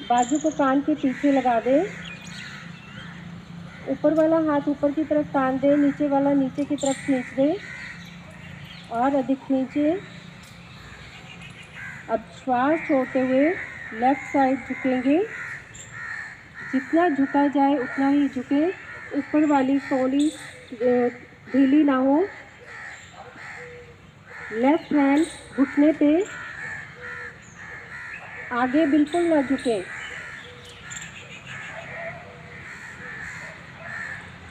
बाजू को कान के पीछे लगा दे। ऊपर वाला हाथ ऊपर की तरफ तान दे, नीचे वाला नीचे की तरफ खींच दे और अधिक खींचे। अब श्वास छोड़ते हुए लेफ्ट साइड झुकेंगे। जितना झुका जाए उतना ही झुके। ऊपर वाली कौली ढीली ना हो। लेफ्ट हैंड घुटने पे, आगे बिल्कुल ना झुके।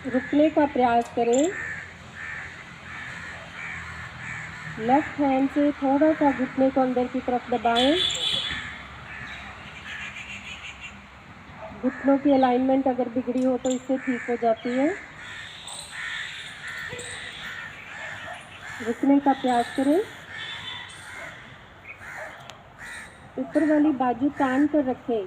रुकने का प्रयास करें। लेफ्ट हैंड से थोड़ा सा घुटने को अंदर की तरफ दबाएं। घुटनों की अलाइनमेंट अगर बिगड़ी हो तो इससे ठीक हो जाती है। रुकने का प्रयास करें। ऊपर वाली बाजू तान कर रखें।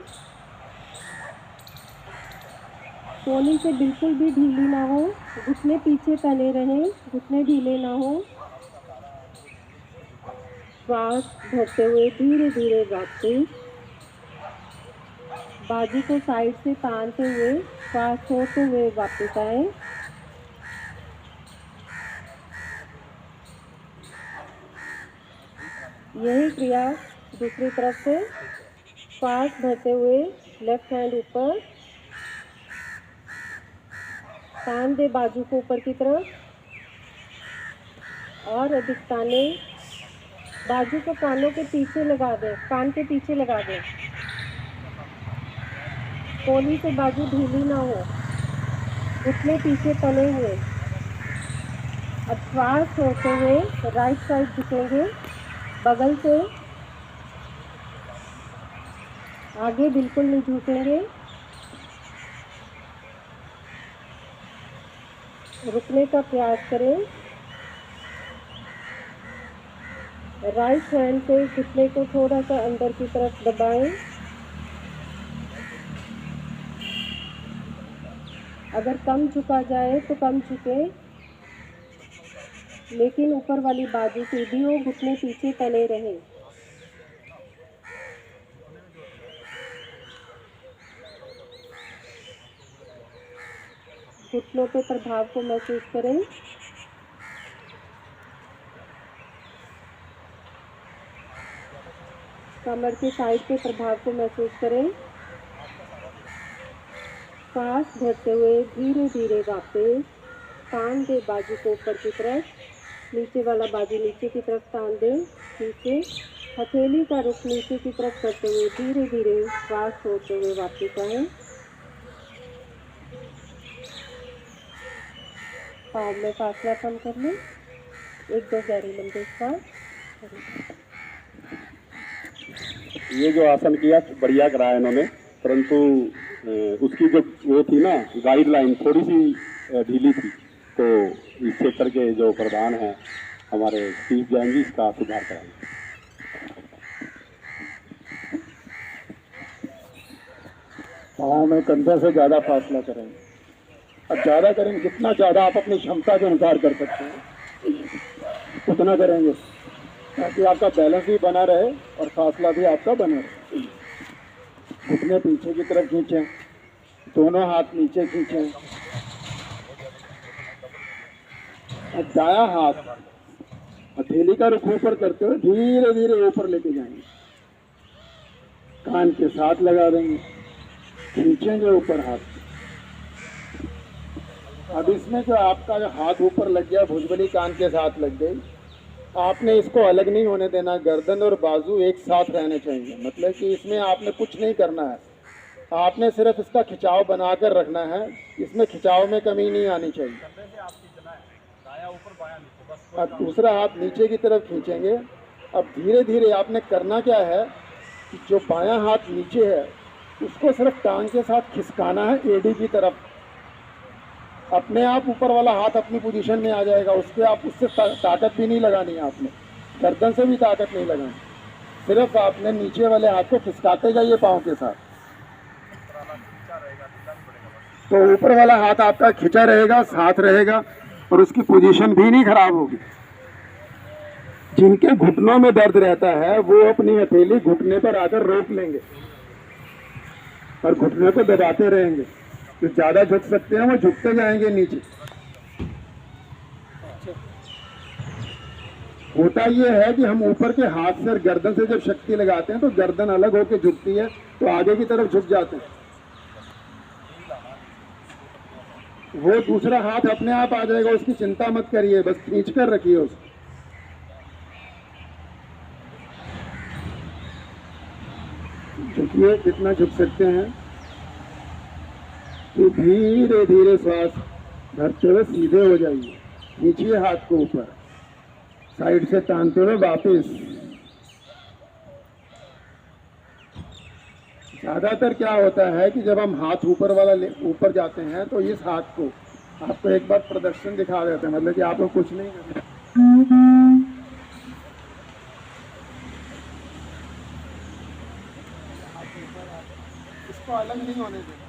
कोहनी से बिल्कुल भी ढीली ना हो। घुटने पीछे तने रहें, घुटने ढीले ना हो। श्वास भरते हुए धीरे धीरे वापस। बाजू को साइड से तानते हुए श्वास छोड़ते हुए वापस आए। यही क्रिया दूसरी तरफ से। श्वास भरते हुए लेफ्ट हैंड ऊपर, तान दे बाजू को ऊपर की तरफ और अधिक ताने। बाजू को कानों के पीछे लगा दे, कान के पीछे लगा दे। कोहनी से बाजू ढीली ना हो, घुटने पीछे तने हुए। अब श्वास छोड़ते हुए राइट साइड झुकेंगे। बगल से आगे बिल्कुल नहीं झुकेंगे। रुकने का प्रयास करें। राइट हैंड से घुटने को थोड़ा सा अंदर की तरफ दबाएं। अगर कम झुका जाए तो कम झुके, लेकिन ऊपर वाली बाजू सीधी हो, घुटने पीछे तने रहे। घुटनों पे प्रभाव को महसूस करें। कमर के साइड पे प्रभाव को महसूस करें। सांस भरते हुए धीरे धीरे वापस तान दे बाजू को ऊपर की तरफ, नीचे वाला बाजू नीचे की तरफ तान दे। नीचे हथेली का रुख नीचे की तरफ करते हुए धीरे धीरे श्वास छोड़ते हुए वापस आए। पाँव में फासला कम कर लें। एक दो गहरी लंबे सांस। ये जो आसन किया बढ़िया कराया इन्होंने, परंतु उसकी जो वो थी ना गाइडलाइन थोड़ी सी ढीली थी, तो इस क्षेत्र के जो प्रधान हैं हमारे स्टीव जैन जी इसका सुधार कराएंगे। पाँव में कंधे से ज़्यादा फासला करेंगे और ज़्यादा करेंगे, जितना ज़्यादा आप अपनी क्षमता के अनुसार कर सकते हैं उतना करेंगे, ताकि आपका बैलेंस भी बना रहे और फासला भी आपका बना रहे। घुटने पीछे की तरफ खींचें, दोनों हाथ नीचे खींचें और दायां हाथ हथेली का रुख ऊपर करते हुए धीरे धीरे ऊपर लेके जाएंगे। कान के साथ लगा देंगे, खींचेंगे ऊपर हाथ। अब इसमें जो आपका जो हाथ ऊपर लग गया, भुजबली कान के साथ लग गई, आपने इसको अलग नहीं होने देना। गर्दन और बाजू एक साथ रहने चाहिए, मतलब कि इसमें आपने कुछ नहीं करना है, आपने सिर्फ इसका खिंचाव बनाकर रखना है। इसमें खिंचाव में कमी नहीं आनी चाहिए। अब दूसरा हाथ नीचे की तरफ खींचेंगे। अब धीरे धीरे आपने करना क्या है कि जो बायां हाथ नीचे है उसको सिर्फ टांग के साथ खिसकाना है एडी की तरफ। अपने आप ऊपर वाला हाथ अपनी पोजीशन में आ जाएगा। उसके आप उससे ताकत भी नहीं लगानी है, आपने गर्दन से भी ताकत नहीं लगानी, सिर्फ आपने नीचे वाले हाथ को खिसकाते जाइए पाँव के साथ, तो ऊपर वाला हाथ आपका खिंचा रहेगा, साथ रहेगा और उसकी पोजीशन भी नहीं खराब होगी। जिनके घुटनों में दर्द रहता है वो अपनी हथेली घुटने पर आकर रोक लेंगे और घुटने को दबाते रहेंगे। जो ज़्यादा झुक सकते हैं वो झुकते जाएंगे नीचे। होता ये है कि हम ऊपर के हाथ से गर्दन से जब शक्ति लगाते हैं तो गर्दन अलग होकर झुकती है, तो आगे की तरफ झुक जाते हैं। वो दूसरा हाथ अपने आप आ जाएगा, उसकी चिंता मत करिए, बस खींच कर रखिए उसको। झुकिए जितना झुक सकते हैं। तो धीरे धीरे श्वास भरते हुए सीधे हो जाइए, खींचिए हाथ को ऊपर, साइड से तानते हुए वापस। ज्यादातर क्या होता है कि जब हम हाथ ऊपर वाला ऊपर जाते हैं तो इस हाथ को आपको एक बार प्रदर्शन दिखा देते हैं, मतलब कि आप लोग कुछ नहीं करते। इसको अलग नहीं होने देना,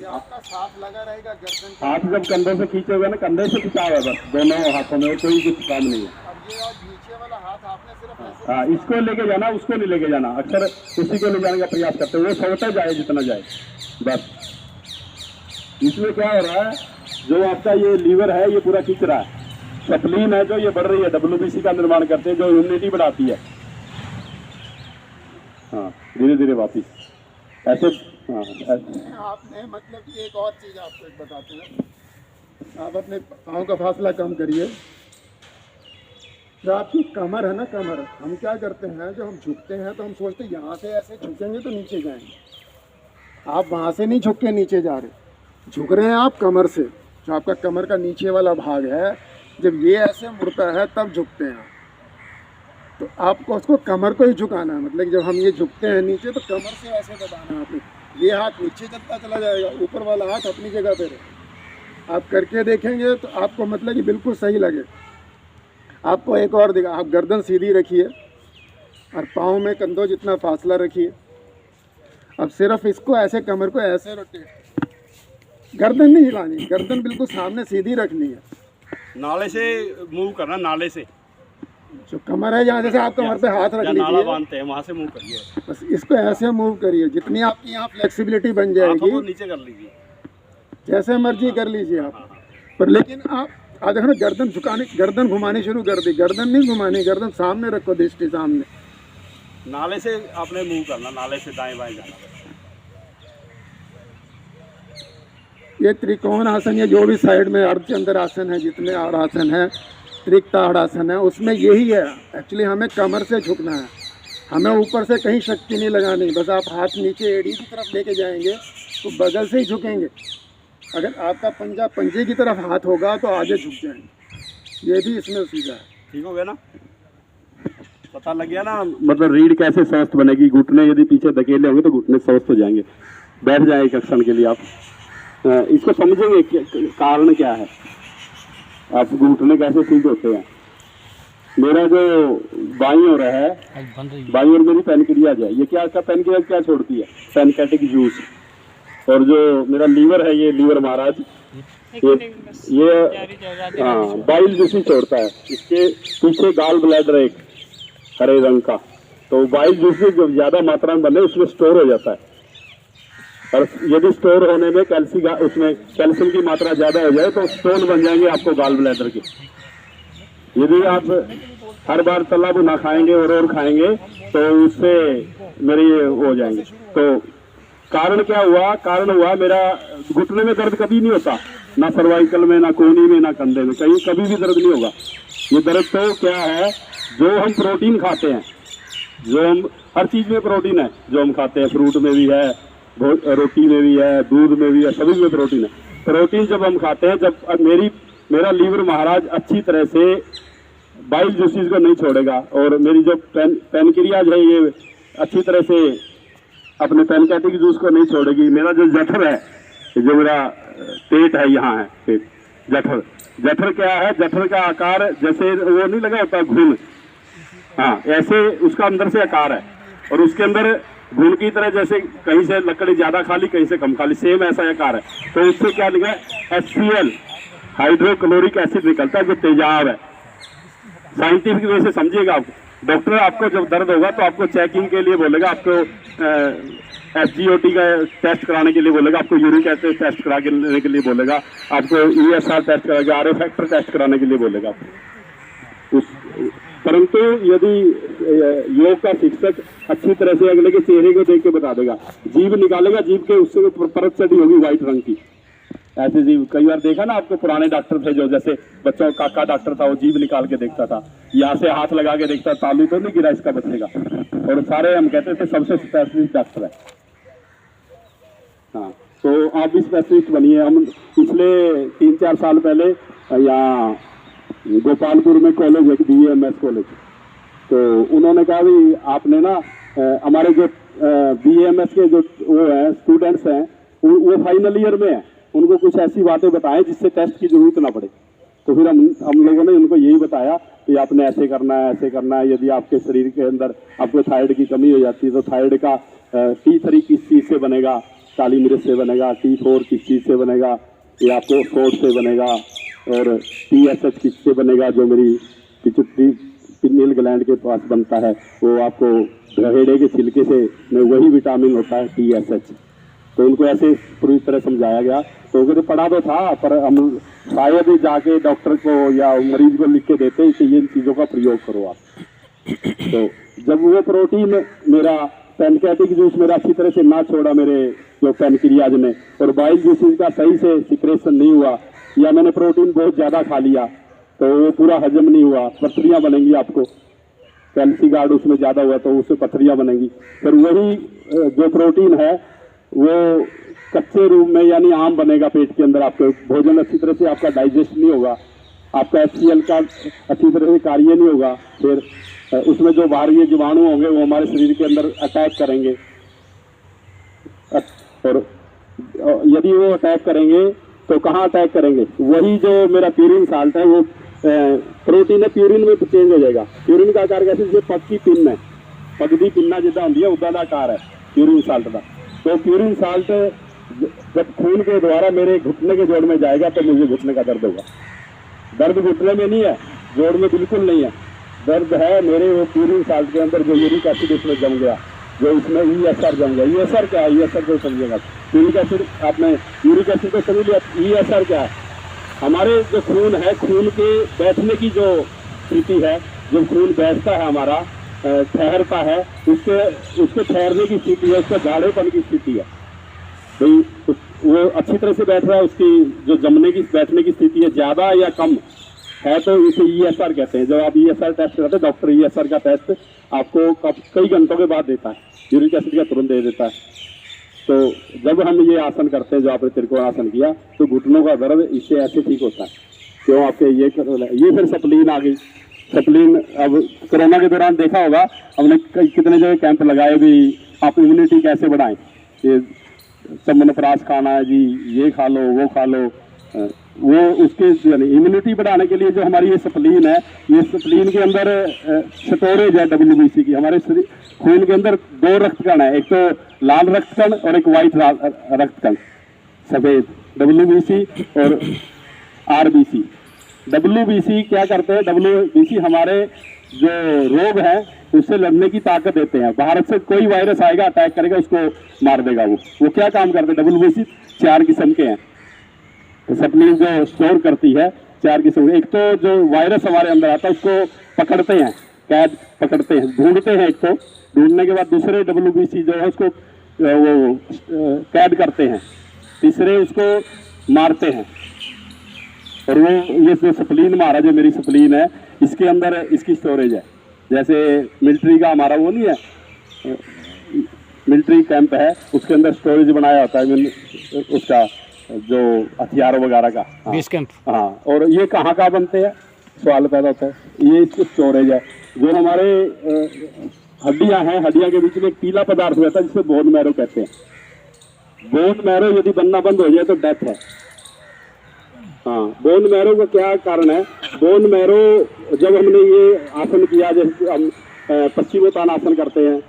ये आपका साथ लगा रहेगा गर्दन का। हाथ जब कंधे से खींचोगे ना, कंधे से खिंचाओ बस, दोनों हाथों में, कोई कुछ काम नहीं है। अब ये नीचे वाला हाथ आपने सिर्फ ऐसे, हाँ, इसको लेके जाना, उसको नहीं लेके जाना। अक्सर उसी को ले जाने का प्रयास करते हैं, वो सोता जाए जितना जाए बस। इसमें क्या हो रहा है, जो आपका ये लीवर है ये पूरा खींच रहा है, स्प्लीन है जो ये बढ़ रही है, WBC का निर्माण करते हैं जो इम्यूनिटी बढ़ाती है। हाँ, धीरे धीरे वापिस ऐसे। हाँ, ऐसे। आपने मतलब कि एक और चीज आपको एक बताते हैं, आप अपने पाँव का फासला कम करिए। जो आपकी कमर है ना, कमर, हम क्या करते हैं, जो हम झुकते हैं तो हम सोचते हैं यहाँ से ऐसे झुकेंगे तो नीचे जाएंगे। आप वहाँ से नहीं झुक के नीचे जा रहे, झुक रहे हैं आप कमर से। जो आपका कमर का नीचे वाला भाग है, जब ये ऐसे मुड़ता है तब झुकते हैं। तो आपको उसको कमर को ही झुकाना है, मतलब कि जब हम ये झुकते हैं नीचे तो कमर से ऐसे दबाना है आपने। ये हाथ नीचे चलता चला जाएगा, ऊपर वाला हाथ अपनी जगह पे रहे। आप करके देखेंगे तो आपको मतलब कि बिल्कुल सही लगे। आपको एक और दिखा, आप गर्दन सीधी रखिए और पाँव में कंधों जितना फासला रखिए। अब सिर्फ इसको ऐसे, कमर को ऐसे रोटेट, गर्दन नहीं हिलानी, गर्दन बिल्कुल सामने सीधी रखनी है। नाले से मूव करना, नाले से जो कमर है जहाँ, जैसे आप कमर पे हाथ रख नाला लीजिए, बांधते हैं वहाँ से मूव करिए, बस इसको ऐसे मूव करिए। जितनी आपकी यहाँ फ्लेक्सिबिलिटी बन जाएगी, नीचे कर लीजिए, जैसे मर्जी कर लीजिए आप। पर लेकिन आप आज देखो ना, गर्दन झुकाने, गर्दन घुमानी शुरू कर दी। गर्दन नहीं घुमानी, गर्दन सामने रखो, दृष्टि सामने। नाले से आपने मूव करना, नाले से दाएं बाएं जाना। ये त्रिकोण आसन, या जो भी साइड में अर्धचंद्र आसन है, जितने और आसन है, त्रिकताड़ आसन है, उसमें यही है। एक्चुअली हमें कमर से झुकना है, हमें ऊपर से कहीं शक्ति नहीं लगानी। बस आप हाथ नीचे एड़ी की तरफ लेके जाएंगे तो बगल से ही झुकेंगे। अगर आपका पंजा पंजे की तरफ हाथ होगा तो आगे झुक जाएंगे। ये भी इसमें सीधा है। ठीक हो गया ना, पता लग गया ना, मतलब रीढ़ कैसे स्वस्थ बनेगी। घुटने यदि पीछे धकेले होंगे तो घुटने स्वस्थ हो जाएंगे। बैठ जाए एक क्षण के लिए, आप इसको समझेंगे कारण क्या है, आप घुटने कैसे ठीक होते हैं। मेरा जो बाईं ओर है, बाईं ओर मेरी पैनक्रियाज है। ये क्या, पैनक्रियाज क्या छोड़ती है, पैनकेटिक जूस। और जो मेरा लीवर है, ये लीवर महाराज, ये हाँ बाइल जूसी छोड़ता है। इसके पीछे गाल ब्लैडर एक हरे रंग का, तो बाइल जूसी जब ज्यादा मात्रा में बने उसमें स्टोर हो जाता है। और यदि स्टोर होने में उसमें कैल्शियम की मात्रा ज्यादा हो जाए तो स्टोन बन जाएंगे आपको गाल ब्लैडर के। यदि आप हर बार तला भुना खाएंगे और खाएंगे तो उससे मेरे ये हो जाएंगे। तो कारण क्या हुआ, कारण हुआ मेरा घुटने में दर्द कभी नहीं होता, ना सर्वाइकल में, ना कोहनी में, ना कंधे में, कहीं कभी भी दर्द नहीं होगा। ये दर्द तो क्या है, जो हम प्रोटीन खाते हैं, जो हम हर चीज में प्रोटीन है, जो हम खाते हैं, फ्रूट में भी है, रोटी में भी है, दूध में भी है, सभी में प्रोटीन है। प्रोटीन जब हम खाते हैं, जब मेरा लीवर महाराज अच्छी तरह से बाइल जूसेस को नहीं छोड़ेगा और मेरी जो पैनक्रियाज है ये अच्छी तरह से अपने पैनकेटिक जूस को नहीं छोड़ेगी। मेरा जो जठर है, जो मेरा पेट है, यहाँ है पेट, जठर क्या है, जठर का आकार जैसे वो नहीं लगा होता घुन, हाँ ऐसे उसका अंदर से आकार है। और उसके अंदर घुन की तरह, जैसे कहीं से लकड़ी ज्यादा खाली कहीं से कम खाली, सेम ऐसा आकार है। तो उससे क्या लिखा है, HCl हाइड्रोक्लोरिक एसिड निकलता है, जो तेजाब है। साइंटिफिक वे से समझिएगा आप। डॉक्टर आपको जब दर्द होगा तो आपको चेकिंग के लिए बोलेगा, आपको SGOT का टेस्ट कराने के लिए बोलेगा, आपको यूरिक एसिड टेस्ट कराने के लिए बोलेगा, आपको ESR टेस्ट कराएगा, RA फैक्टर टेस्ट कराने के लिए बोलेगा परंतु यदि योग का शिक्षक अच्छी तरह से अगले के चेहरे को देख के बता देगा, जीभ निकालेगा, जीभ के उससे परत चढ़ी होगी व्हाइट रंग की, ऐसे जीभ कई बार देखा ना आपको, पुराने डॉक्टर थे जो जैसे बच्चों काका डॉक्टर था, वो जीभ निकाल के देखता था, यहाँ से हाथ लगा के देखता, तालू तो नहीं गिरा इसका बच्चे का, और सारे हम कहते थे सबसे स्पेशलिस्ट डॉक्टर है। हाँ, तो आप भी स्पेशलिस्ट बनिए। हम पिछले 3-4 साल पहले यहाँ गोपालपुर में कॉलेज है, BAMS कॉलेज, तो उन्होंने कहा भी आपने ना हमारे जो BAMS के जो वो हैं स्टूडेंट्स हैं वो फाइनल ईयर में हैं, उनको कुछ ऐसी बातें बताएं जिससे टेस्ट की जरूरत ना पड़े। तो फिर हम लोगों ने उनको यही बताया कि आपने ऐसे करना है, ऐसे करना है। यदि आपके शरीर के अंदर आपको थायराइड की कमी हो जाती है तो थायराइड का T3 किस चीज़ से बनेगा, काली मिर्च से बनेगा, T4 किस चीज़ से बनेगा, ये आपको सोड से बनेगा, और TSH किससे बनेगा, जो मेरी पिचुटरी पिनियल ग्लैंड के पास बनता है, वो आपको गहेड़े के छिलके से में वही विटामिन होता है TSH। तो उनको ऐसे पूरी तरह समझाया गया। तो उनको तो पढ़ा तो था, पर हम शायद ही जाके डॉक्टर को या मरीज को लिख के देते कि इन चीज़ों का प्रयोग करो आप। तो जब वो प्रोटीन मेरा पैनक्रियाटिक जूस मेरा अच्छी तरह से ना छोड़ा मेरे जो पैनक्रियाज ने, और बाइल जूसेस का सही से सिक्रेशन नहीं हुआ, या मैंने प्रोटीन बहुत ज़्यादा खा लिया तो वो पूरा हजम नहीं हुआ, पथरियाँ बनेंगी आपको, कैल्सीगार्ड उसमें ज़्यादा हुआ तो उससे पथरियाँ बनेंगी। फिर वही जो प्रोटीन है वो कच्चे रूप में यानी आम बनेगा पेट के अंदर, आपके भोजन अच्छी तरह से आपका डाइजेस्ट नहीं होगा, आपका HCl का अच्छी तरह से कार्य नहीं होगा, फिर उसमें जो बाहरी जीवाणु होंगे वो हमारे शरीर के अंदर अटैक करेंगे, और यदि वो अटैक करेंगे तो कहाँ अटैक करेंगे, वही जो मेरा प्यूरिन साल्ट है वो प्रोटीन है प्यूरिन में चेंज हो जाएगा। प्यूरिन का आकार कैसे, जैसे पग की पिन है, पगदी पिन्ना जिदा होती है उदा का आकार है प्यूरिन साल्ट का। तो प्यूरिन साल्ट जब खून के द्वारा मेरे घुटने के जोड़ में जाएगा तो मुझे घुटने का दर्द होगा। दर्द घुटने में नहीं है, जोड़ में बिल्कुल नहीं है, दर्द है मेरे वो प्यूरिन साल्ट के अंदर जो यूरिक एसिड उसमें जम गया, जो इसमें ESR जम गया। ESR क्या है, ESR को समझिएगा, यूरिक एसिड आपने यूरिक एसिड को समझ लिया। ESR क्या है, हमारे जो खून है, खून के बैठने की जो स्थिति है, जो खून बैठता है हमारा ठहरता है, उसके ठहरने की स्थिति है, उसका गाढ़ेपन की स्थिति है भाई, वो अच्छी तरह से बैठ रहा है, उसकी जो जमने की बैठने की स्थिति है ज़्यादा या कम है तो इसे ESR कहते हैं। जब आप ESR टेस्ट कराते हैं, डॉक्टर ESR का टेस्ट आपको कई घंटों के बाद देता है, यूरिक एसिड का तुरंत दे देता है। तो जब हम ये आसन करते हैं, जो आपने त्रिकोण आसन किया, तो घुटनों का दर्द इससे ऐसे ठीक होता है। क्यों आपके ये फिर सप्लीन आ गई। सप्लीन अब कोरोना के दौरान देखा होगा हमने कितने जगह कैंप लगाए भी, आप इम्यूनिटी कैसे बढ़ाएं, ये चमनप्राश खाना है जी, ये खा लो, वो खा लो, वो उसके इम्यूनिटी बढ़ाने के लिए जो हमारी ये सप्लीन है, ये सप्लीन के अंदर स्टोरेज है WBC की। हमारे खून के अंदर 2 रक्तकण है, एक तो लाल रक्तकण और एक वाइट रक्तकण सफेद, WBC और RBC। WBC क्या करते हैं, WBC हमारे जो रोग है उससे लड़ने की ताकत देते हैं। बाहर से कोई वायरस आएगा, अटैक करेगा, उसको मार देगा। वो क्या काम करते हैं, WBC 4 किस्म के हैं। तो सप्लीन जो स्टोर करती है 4 किस्म, एक तो जो वायरस हमारे अंदर आता है उसको पकड़ते हैं, कैद पकड़ते हैं, ढूंढते हैं, एक तो ढूंढने के बाद दूसरे WBC जो है उसको वो कैद करते हैं, तीसरे उसको मारते हैं। और वो ये जो सप्लीन हमारा जो मेरी सप्लीन है, इसके अंदर इसकी स्टोरेज है। जैसे मिलिट्री का हमारा वो नहीं है, मिलिट्री कैंप है, उसके अंदर स्टोरेज बनाया होता है उसका जो हथियारों वगैरह का, बेस कैंप। हाँ, और ये कहाँ का बनते हैं, सवाल पैदा होता है। ये इसकी स्टोरेज है। जो हमारे हड्डियाँ हैं, हड्डियाँ के बीच में एक पीला पदार्थ रहता है जिसे बोन मैरो कहते हैं। बोन मैरो यदि बनना बंद हो जाए तो डेथ है। हाँ, बोन मैरो का क्या कारण है, बोन मैरो जब हमने ये आसन किया, जैसे हम पश्चिमोत्तानासन करते हैं,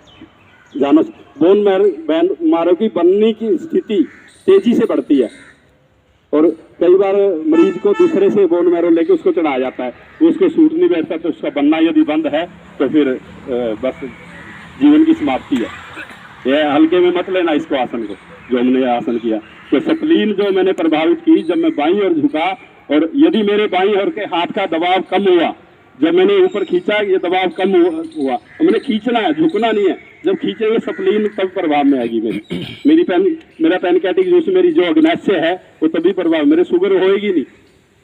जानो बोन मैरो की बनने की स्थिति तेजी से बढ़ती है, और कई बार मरीज को दूसरे से बोन मैरो लेके उसको चढ़ाया जाता है, उसको सूट नहीं बैठता, तो उसका बनना यदि बंद है तो फिर बस जीवन की समाप्ति है। ये हल्के में मत लेना इसको, आसन को जो हमने आसन किया। तो स्प्लीन जो मैंने प्रभावित की, जब मैं बाईं ओर झुका और यदि मेरे बाईं ओर के हाथ का दबाव कम हुआ, जब मैंने ऊपर खींचा ये दबाव कम हुआ, मैंने खींचना है, झुकना नहीं है। जब खींचेंगे स्प्लीन तब प्रभाव में आएगी मेरा पैनकैटिक जूस, मेरी जो अग्नेस्य है वो तभी प्रभाव, मेरे शुगर होएगी नहीं,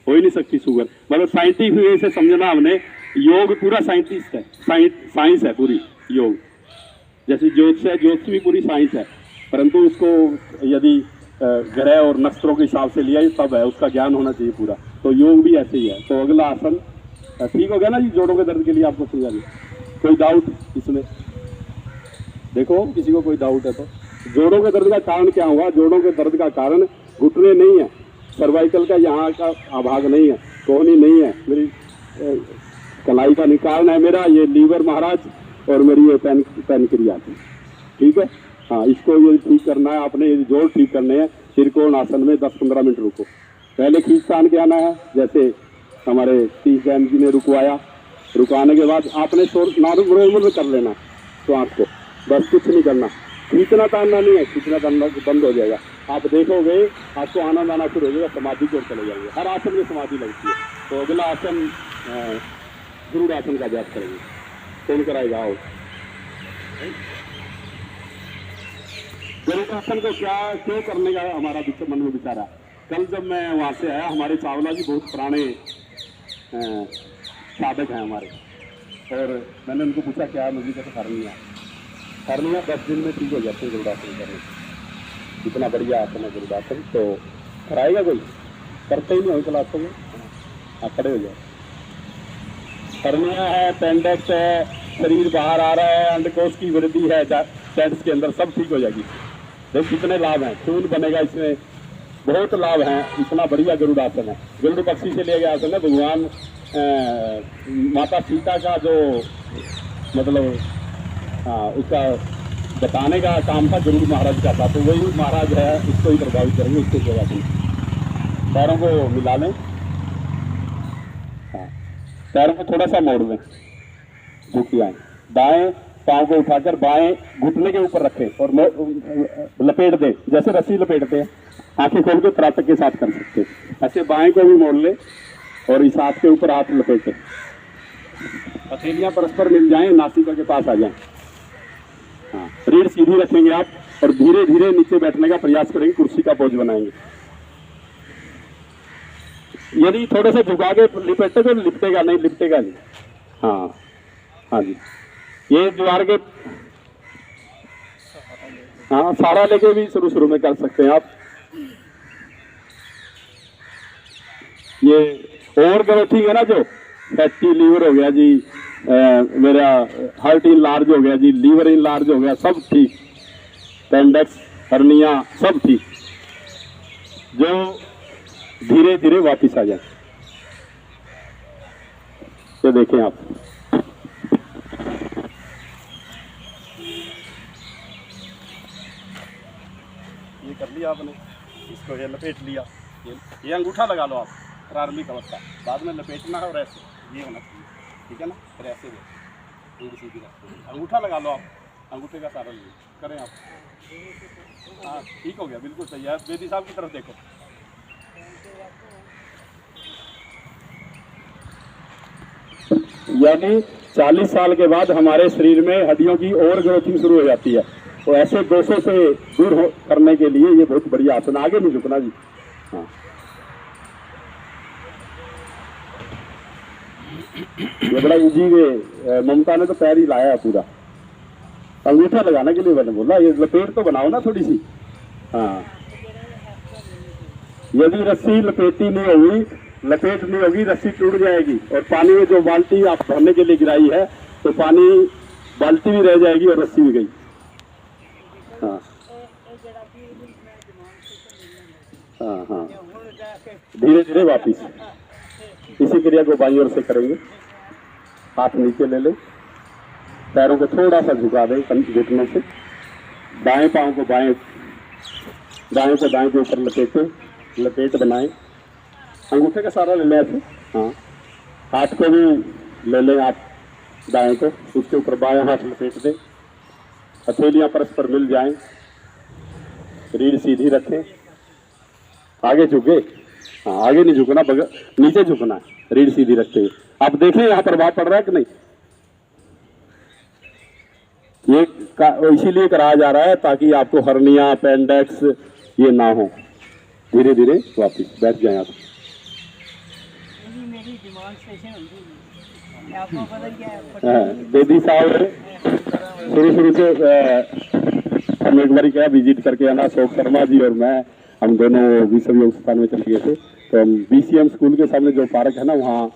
हो ही नहीं सकती शुगर। मतलब साइंटिफिक वे से समझना हमने, योग पूरा साइंटिस्ट है, साइंस है पूरी योग। जैसे ज्योतिष है, ज्योतिष भी पूरी साइंस है, परंतु उसको यदि ग्रह और नक्षत्रों के हिसाब से लिया तब है, उसका ज्ञान होना चाहिए पूरा। तो योग भी ऐसे ही है। तो अगला आसन ठीक हो गया ना जी, जोड़ों के दर्द के लिए आपको समझा दिया। कोई डाउट इसमें? देखो किसी को कोई डाउट है तो। जोड़ों के दर्द का कारण क्या हुआ? जोड़ों के दर्द का कारण घुटने नहीं है, सर्वाइकल का यहाँ का आभाग नहीं है, कोहनी नहीं है, मेरी कलाई का निकारण है, मेरा ये लीवर महाराज और मेरी ये पैनक्रियाज। ठीक है, हाँ, इसको ये ठीक करना है आपने, ये जोड़ ठीक करने हैं। त्रिकोण आसन में 10-15 मिनट रुको, पहले खींच तान के आना है, जैसे हमारे तीस जैन जी ने रुकवाया। रुकाने के बाद आपने नॉर्मल कर लेना श्वास को, बस कुछ नहीं करना, खींचना तानना नहीं है, खींचना तानना बंद हो जाएगा। आप देखोगे आपको आनंद आना शुरू हो जाएगा, समाधि की ओर चले जाएंगे। हर आसन में समाधि लगती है। तो अगला आसन गरुड़ आसन का अभ्यास करेंगे। कौन कराएगा? आओ। गरुड़ आसन को क्यों करने का हमारा मन में विचार है। कल जब मैं वहाँ से आया, हमारे चावला जी बहुत पुराने साधक हैं हमारे, और मैंने उनको पूछा क्या मुझे कैसे हरनिया 10 दिन में ठीक हो जाते हैं गरुड़ासन करने। इतना बढ़िया आसन है गरुड़ासन। तो कराएगा कोई? करते ही नहीं हो क्लासों में। हाँ, खड़े हो जाए। हरनिया है, पेंडेक्स है, शरीर बाहर आ रहा है, अंडकोश की वृद्धि है टेंट्स के अंदर, सब ठीक हो जाएगी। देखो कितने लाभ हैं, खून बनेगा इसमें, बहुत लाभ हैं। इतना बढ़िया गरुड़ासन है। गरुड़ पक्षी से लिया गया आसन है। भगवान माता सीता का जो मतलब उसका बताने का काम था, गरुड़ महाराज का था। तो वही महाराज है, उसको ही प्रभावित करेंगे, उसको जो आसन। पैरों को मिला लें, हाँ, पैरों को थोड़ा सा मोड़ लें, झुक आए। दाएं पाँव को उठाकर बाएं घुटने के ऊपर रखें और लपेट दें, जैसे रस्सी लपेटते हैं। आंखें खोल के त्राटक के साथ कर सकते हैं। ऐसे बाएं को भी मोड़ ले और इस हाथ के ऊपर हाथ लपेटे, हथेलियां परस्पर मिल जाएं, नासिका के पास आ जाएं। हाँ, रीढ़ सीधी रखेंगे आप और धीरे धीरे नीचे बैठने का प्रयास करेंगे, कुर्सी का पोज बनाएंगे। यदि थोड़े से झुका के लिपेटे तो लिपटेगा नहीं। हाँ हाँ जी, ये दीवार के हाँ सहारा लेके भी शुरू में कर सकते हैं आप। ये और ग्रोथिंग है ना, जो फैटी लीवर हो गया जी, मेरा हार्ट इन लार्ज हो गया जी, लीवर इन लार्ज हो गया, सब ठीक। पेंडेक्स, हर्निया सब ठीक, जो धीरे धीरे वापिस आ जाए। तो देखें आप, ये कर लिया आपने, इसको ये लपेट लिया, ये अंगूठा लगा लो आप, प्रारंभिक अवस्था। बाद में लपेटना है और ऐसे ये होना चाहिए, ठीक है ना। फिर ऐसे सीधी रखते, अंगूठा लगा लो आप, अंगूठे का सहारा लीजिए, करें आप। हाँ ठीक हो गया, बिल्कुल सही है। बेदी साहब की तरफ देखो। यानी 40 साल के बाद हमारे शरीर में हड्डियों की और ग्रोथिंग शुरू हो जाती है। तो ऐसे दोषों से दूर करने के लिए ये बहुत बढ़िया आसन। आगे नहीं झुकना जी। हाँ, ये बड़ा इजी वे। ममता ने तो पैर ही लाया है पूरा, अंगूठा लगाने के लिए मैंने बोला ये लपेट तो बनाओ ना थोड़ी सी। हाँ, यदि रस्सी लपेटी नहीं होगी, लपेट नहीं होगी, रस्सी टूट जाएगी और पानी में जो बाल्टी आप भरने के लिए गिराई है तो पानी बाल्टी भी रह जाएगी और रस्सी भी गई। हाँ हाँ हाँ, धीरे धीरे वापिस इसी क्रिया को बाईं ओर से करेंगे। हाथ नीचे ले लें, पैरों को थोड़ा सा झुका दें घुटनों से, बाएं पाँव को दाएं के ऊपर लपेट बनाएं, अंगूठे का सहारा ले लें ऐसे। हाँ, हाथ को भी ले लें आप दाएं को, उसके ऊपर बाएं हाथ लपेट दें, हथेलियां परस्पर मिल जाएं, रीढ़ सीधी रखें, आगे झुके, हाँ आगे नहीं झुकना, नीचे झुकना है, रीढ़ सीधी रखते हुए। आप देखें यहाँ प्रभाव पड़ रहा है कि नहीं। ये इसीलिए कराया जा रहा है ताकि आपको हर्निया, अपेंडिक्स ये ना हो। धीरे धीरे वापस बैठ जाएं आप। मेरी दिमाग सेशन होती है, आपको पता क्या है। बेदी साहब शुरू से हम एक बार क्या विजिट करके आना, अशोक शर्मा जी और मैं, हम दोनों विश्व योग स्थान में चले गए थे। तो हम BCM स्कूल के सामने जो पार्क है ना, वहाँ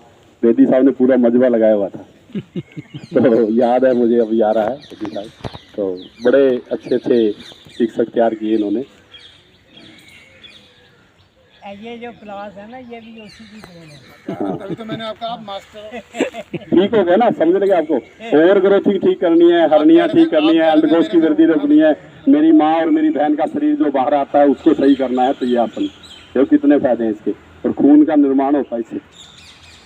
बेदी साहब ने पूरा मजबा लगाया हुआ था। तो याद है मुझे, अभी आ रहा है बेदी साहब। तो बड़े अच्छे अच्छे शिक्षक तैयार किए इन्होंने। ये जो क्लास है ना, ये भी उसी की देन है। तभी तो मैंने आपका आप मास्टर ठीक हो गया ना, समझ लगे आपको। ओवर ग्रोथिंग ठीक करनी है, हर्निया ठीक करनी है, अंडकोश की वृद्धि रोकनी है, मेरी माँ और मेरी बहन का शरीर जो बाहर आता है उसको सही करना है। तो ये आसन, देखो कितने फायदे हैं इसके, और खून का निर्माण होता है इससे।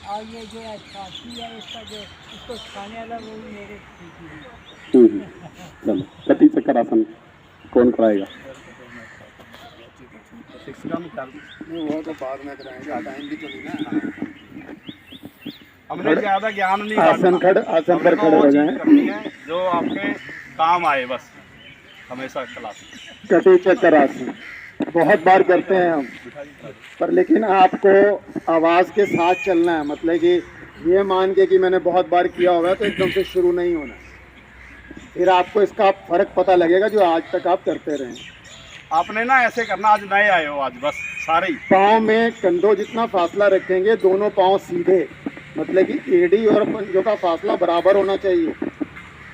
और ये जो छाती है इसका, जो इसको खाने वाला वो भी मेरे सीखी है। चलो कटी चक्कर आसन कौन कराएगा? नहीं, वो तो बाद में कराएंगे, हटाएंगे तो नहीं ना। हमने ज्यादा ज्ञान नहीं आसन पर खड़े हो जाएं। करनी है जो आपके काम आए, बस हमेशा क्लास। कटी चक्कर आसन बहुत बार करते हैं हम, पर लेकिन आपको आवाज़ के साथ चलना है। मतलब कि ये मान के कि मैंने बहुत बार किया होगा तो एकदम से शुरू नहीं होना, फिर आपको इसका फ़र्क पता लगेगा जो आज तक आप करते रहे। आपने ना ऐसे करना, आज नए आए हो, आज बस सारे ही पाँव में कंधों जितना फासला रखेंगे, दोनों पाँव सीधे, मतलब कि एडी और पंजों का फासला बराबर होना चाहिए।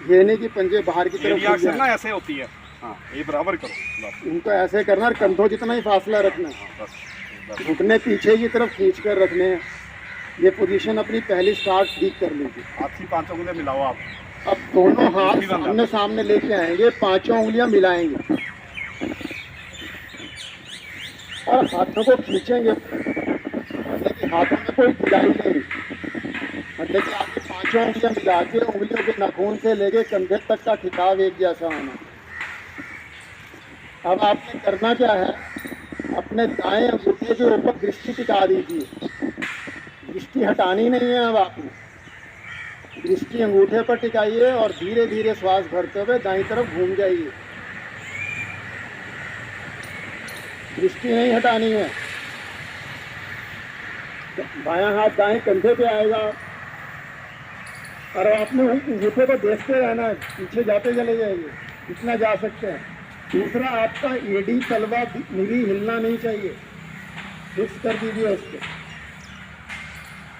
ये नहीं कि पंजे बाहर की तरफ ये अक्सर ना ऐसे होती है। हाँ, ये बराबर करो बस। उनको ऐसे करना और कंधों जितना ही फासला रखना है। बस घुटने पीछे की तरफ खींच कर रखने हैं। ये पोजीशन अपनी पहली स्टार्ट ठीक कर लीजिए। आपसी 5 उंगलियां मिलाओ आप। अब दोनों हाथ सामने सामने लेके आएंगे, 5 उंगलियां मिलाएंगे और हाथों को खींचेंगे। मतलब कि हाथों में कोई ढिलाई नहीं, मतलब कि आपके 5 उंगलियां मिला के उंगलियों के नाखून से लेके कंधे तक का खिंचाव एक जैसा होना। अब आपने करना क्या है, अपने दाएं अंगूठे के ऊपर दृष्टि टिका दीजिए। दृष्टि हटानी नहीं है, अब आपने दृष्टि अंगूठे पर टिकाइए और धीरे धीरे श्वास भरते हुए दाईं तरफ घूम जाइए। दृष्टि नहीं हटानी है। बायां हाथ दाएं कंधे पे आएगा और आपने अंगूठे को देखते रहना है, पीछे जाते चले जाइए जितना जा सकते हैं। दूसरा, आपका एडी तलवा नीली हिलना नहीं चाहिए, फिक्स कर दीजिए उसको।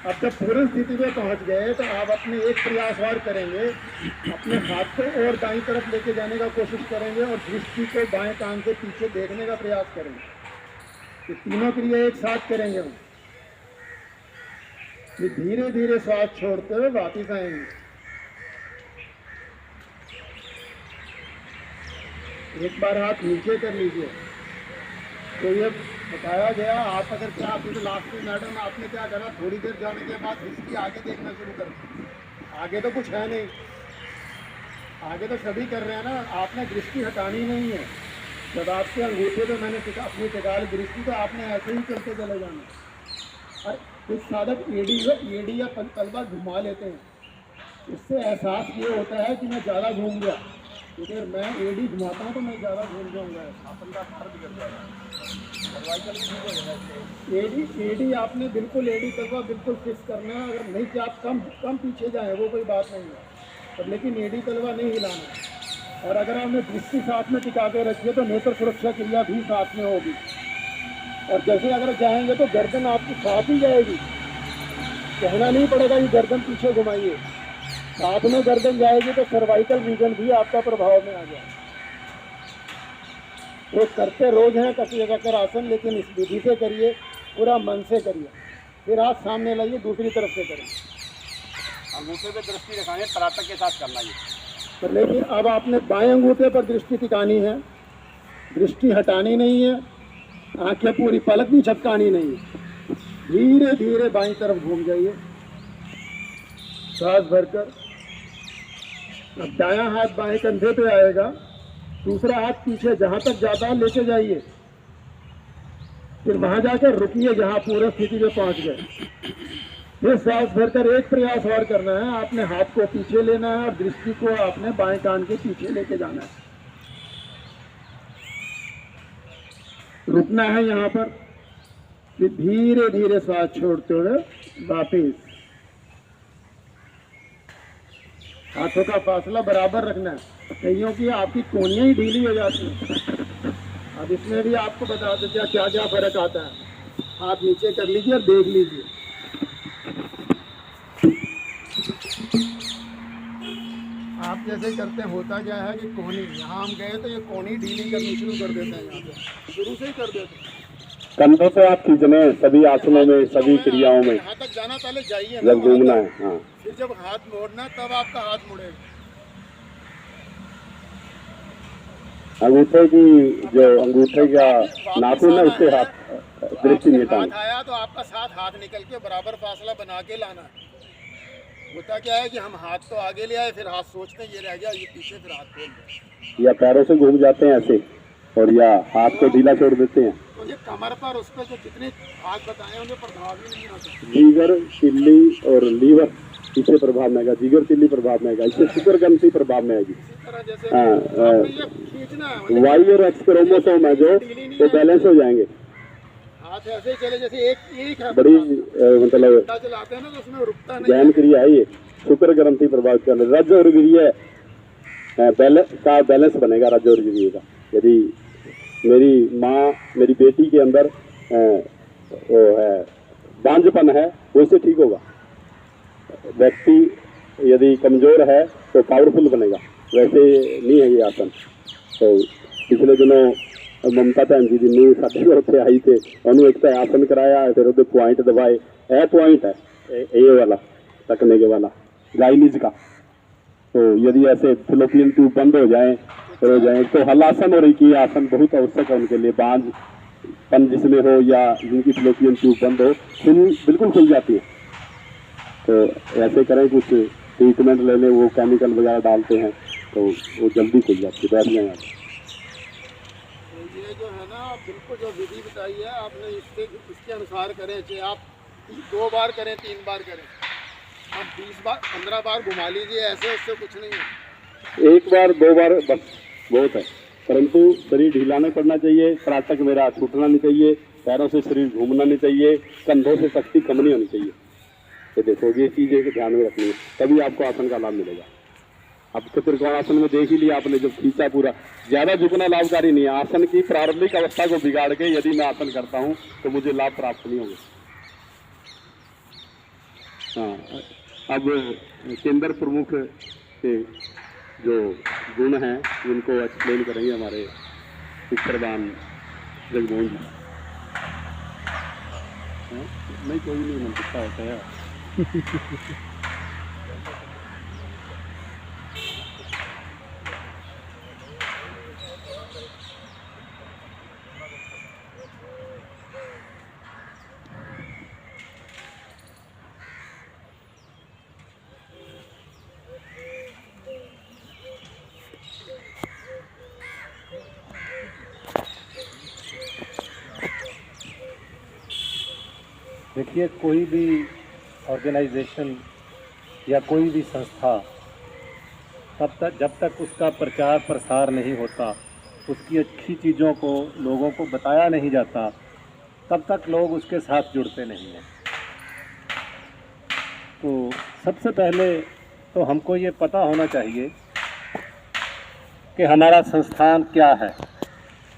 अब जब पूर्ण स्थिति में पहुंच गए तो आप अपने एक प्रयास और करेंगे, अपने हाथ को और दाईं तरफ लेके जाने का कोशिश करेंगे और दृष्टि को बाएं कान से पीछे देखने का प्रयास करेंगे। ये तीनों क्रिया एक साथ करेंगे हम। धीरे धीरे श्वास छोड़ते हुए वापिस आएंगे। एक बार हाथ नीचे कर लीजिए। तो ये बताया गया, आप अगर क्या आपने लास्ट में मैडम आपने क्या करा, थोड़ी देर जाने के बाद इसकी आगे देखना शुरू कर दिया। आगे तो कुछ है नहीं, आगे तो सभी कर रहे हैं ना, आपने दृष्टि हटानी नहीं है। जब आपके अंगूठे पे मैंने अपनी टिका ली दृष्टि, तो आपने ऐसे ही चलते चले जाना। और कुछ साधक एडी या तलवा घुमा लेते हैं, इससे एहसास ये होता है कि मैं ज़्यादा घूम गया, क्योंकि अगर मैं एडी घुमाता हूँ तो मैं ज़्यादा घूम जाऊँगा, अपन का फर्क बिगड़ जाएगा। एडी आपने बिल्कुल एडी तलवा बिल्कुल फिक्स करना है। अगर नहीं कि आप कम पीछे जाएँ वो कोई बात नहीं है, पर लेकिन एडी तलवा नहीं हिलाना है। और अगर आपने दृष्टि साथ में टिका के रखी है तो नेत्र सुरक्षा क्रिया भी साथ में होगी। और जैसे अगर जाएंगे तो गर्दन आपकी साथ ही जाएगी, कहना नहीं पड़ेगा कि गर्दन पीछे घुमाइए, साथ में गर्दन जाएगी तो सर्वाइकल रीजन भी आपका प्रभाव में आ जाए। तो करते रोज हैं कटी चक्कर आसन, लेकिन इस विधि से करिए, पूरा मन से करिए। फिर हाथ सामने लाइए, दूसरी तरफ से करें। अंगूठे पे दृष्टि रखाएंगे, तराटक के साथ करना ये। तो लेकिन अब आपने बाएं अंगूठे पर दृष्टि टिकानी है, दृष्टि हटानी नहीं है, आंखें पूरी पलक भी झपकानी नहीं है। धीरे धीरे बाईं तरफ घूम जाइए, सांस भरकर अब दायां हाथ बाएं कंधे पे आएगा, दूसरा हाथ पीछे जहां तक जाता है लेके जाइए, फिर वहां जाकर रुकिए जहां पूर्ण स्थिति में पहुंच गए। फिर सांस भरकर एक प्रयास और करना है, आपने हाथ को पीछे लेना है और दृष्टि को आपने बाएं कान के पीछे लेके जाना है। रुकना है यहाँ पर, फिर धीरे धीरे सांस छोड़ते हुए वापिस। हाथों का फासला बराबर रखना है, कईयों की आपकी कोहनियां ही ढीली हो जाती हैं। अब इसमें भी आपको बता देते क्या क्या फर्क आता है। हाथ नीचे कर लीजिए और देख लीजिए। आप जैसे करते हैं, होता क्या है कि कोहनी, यहाँ हम गए तो ये कोहनी ढीली करनी शुरू कर देते हैं, यहाँ पे शुरू से ही कर देते हैं। कंधों से आप खींचने सभी आसनों में, सभी क्रियाओं में यहाँ तक जाना, पहले जाइए जब घूमना है। हाँ, फिर जब हाथ मोड़ना तब आपका हाथ मुड़ेगा। अंगूठे की जो अंगूठे का नाखून है उससे हाथ दृष्टि नहीं हाथ हटानी। आया तो आपका साथ हाथ निकल के बराबर फासला बना के लाना है। होता क्या है कि हम हाथ तो आगे ले आए, फिर हाथ सोचते हैं ये रह गया, ये पीछे, फिर हाथ खोल दे। या पैरों से घूम जाते हैं ऐसे, और या हाथ को ढीला छोड़ देते हैं। तो ये कमर पर उस पर जो जितने हाथ बताए उनके प्रभाव ही नहीं होता। जिगर, तिल्ली और लीवर इससे प्रभाव में आएगा, जिगर तिल्ली प्रभाव में आएगा, इससे शुगर ग्रंथि प्रभाव में आएगी। इसी तरह जैसे आपने ये खींचना है, मतलब वाई और एक्स क्रोमोसोम है जो, तो बैलेंस हो जाएंगे। हाथ ऐसे ही चले जैसे एक है, बड़ी मतलब डंडा चलाते हैं ना तो उसमें रुकता नहीं गहन क्रिया है ये, शुक्र ग्रंथि प्रभावित कर रहे। रज और वीर्य का बैलेंस बनेगा, रज और वीर्य का। यदि मेरी माँ, मेरी बेटी के अंदर वो है बांझपन है, वो इससे ठीक होगा। व्यक्ति यदि कमजोर है तो पावरफुल बनेगा, वैसे नहीं है ये आसन। तो पिछले दिनों ममता भैन जी ने साथी को उत्थे आई थे, उन्होंने एक आसन कराया, फिर वो पॉइंट दबाए। ए पॉइंट है ये वाला तकने के वाला गाइनिज का। तो यदि ऐसे फिलोपियन ट्यूब बंद हो जाए तो हलासन और एक आसन बहुत आवश्यक है उनके लिए। बांझपन जिसमें हो या जिनकी फिलोपियन ट्यूब बंद हो, बिल्कुल खुल जाती है। तो ऐसे करें, कुछ ट्रीटमेंट ले लें, वो केमिकल वगैरह डालते हैं तो वो जल्दी खुल जाती है। बैठ जाए ये जो है ना, बिल्कुल जो विधि बताई है आपने, इसके अनुसार करें। चाहे आप 2 बार करें, 3 बार करें, आप 20 बार 15 बार घुमा लीजिए, ऐसे उससे कुछ नहीं है। 1 बार 2 बार बस बहुत है, परंतु शरीर ढीला नहीं पड़ना चाहिए, त्राटक मेरा छूटना नहीं चाहिए, पैरों से शरीर घूमना नहीं चाहिए, कंधों से शक्ति कम नहीं होनी चाहिए। तो देखो ये चीज़ें ध्यान में रखनी है, तभी आपको आसन का लाभ मिलेगा। अब तो त्रिकोणासन में देख ही लिया आपने, जब खींचा पूरा, ज़्यादा झुकना लाभकारी नहीं है। आसन की प्रारंभिक अवस्था को बिगाड़ के यदि मैं आसन करता हूँ तो मुझे लाभ प्राप्त नहीं होगा। हाँ, अब केंद्र प्रमुख के जो गुण हैं उनको एक्सप्लेन करेंगे हमारे प्रधान जगमोहन जी। नहीं, कोई नहीं मन सकता होता है। देखिए, कोई भी ऑर्गेनाइजेशन या कोई भी संस्था जब तक उसका प्रचार प्रसार नहीं होता, उसकी अच्छी चीज़ों को लोगों को बताया नहीं जाता, तब तक लोग उसके साथ जुड़ते नहीं हैं। तो सबसे पहले तो हमको ये पता होना चाहिए कि हमारा संस्थान क्या है,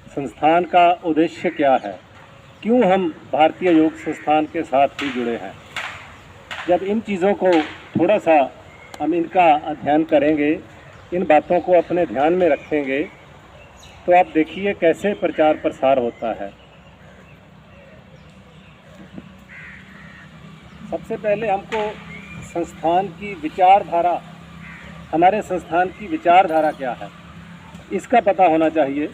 संस्थान का उद्देश्य क्या है, क्यों हम भारतीय योग संस्थान के साथ ही जुड़े हैं। जब इन चीज़ों को थोड़ा सा हम इनका अध्ययन करेंगे, इन बातों को अपने ध्यान में रखेंगे, तो आप देखिए कैसे प्रचार प्रसार होता है। सबसे पहले हमको संस्थान की विचारधारा, हमारे संस्थान की विचारधारा क्या है, इसका पता होना चाहिए।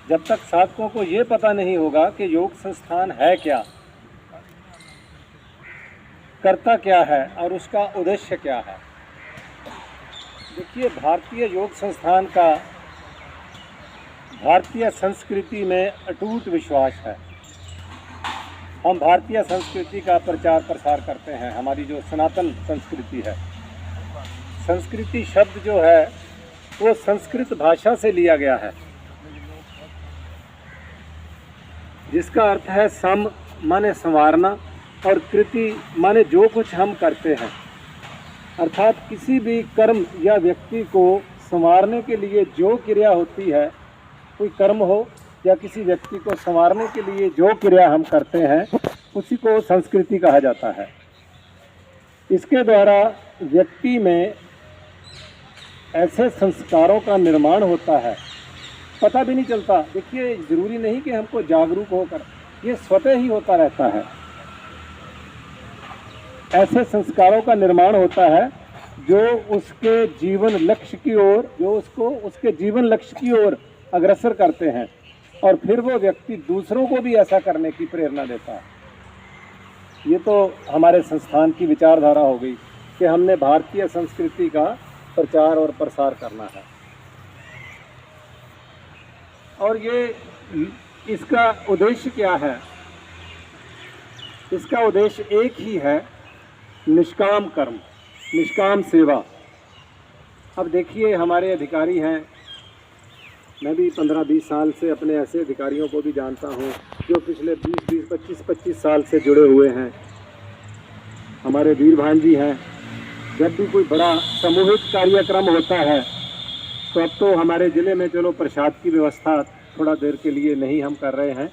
जब तक साधकों को ये पता नहीं होगा कि योग संस्थान है क्या, करता क्या है और उसका उद्देश्य क्या है, देखिए, भारतीय योग संस्थान का भारतीय संस्कृति में अटूट विश्वास है। हम भारतीय संस्कृति का प्रचार प्रसार करते हैं। हमारी जो सनातन संस्कृति है, संस्कृति शब्द जो है वो संस्कृत भाषा से लिया गया है, जिसका अर्थ है सम माने संवारना और कृति माने जो कुछ हम करते हैं। अर्थात किसी भी कर्म या व्यक्ति को संवारने के लिए जो क्रिया होती है, कोई कर्म हो या किसी व्यक्ति को संवारने के लिए जो क्रिया हम करते हैं, उसी को संस्कृति कहा जाता है। इसके द्वारा व्यक्ति में ऐसे संस्कारों का निर्माण होता है, पता भी नहीं चलता। देखिए, ज़रूरी नहीं कि हमको जागरूक होकर, ये स्वतः ही होता रहता है। ऐसे संस्कारों का निर्माण होता है जो उसके जीवन लक्ष्य की ओर, उसके जीवन लक्ष्य की ओर अग्रसर करते हैं, और फिर वो व्यक्ति दूसरों को भी ऐसा करने की प्रेरणा देता है। ये तो हमारे संस्थान की विचारधारा हो गई कि हमने भारतीय संस्कृति का प्रचार और प्रसार करना है। और ये इसका उद्देश्य क्या है? इसका उद्देश्य एक ही है, निष्काम कर्म, निष्काम सेवा। अब देखिए, हमारे अधिकारी हैं, मैं भी 15-20 साल से अपने ऐसे अधिकारियों को भी जानता हूं जो पिछले 25 साल से जुड़े हुए हैं। हमारे वीर भान जी हैं। जब भी कोई बड़ा सामूहिक कार्यक्रम होता है तो अब तो हमारे ज़िले में चलो प्रसाद की व्यवस्था थोड़ा देर के लिए नहीं हम कर रहे हैं,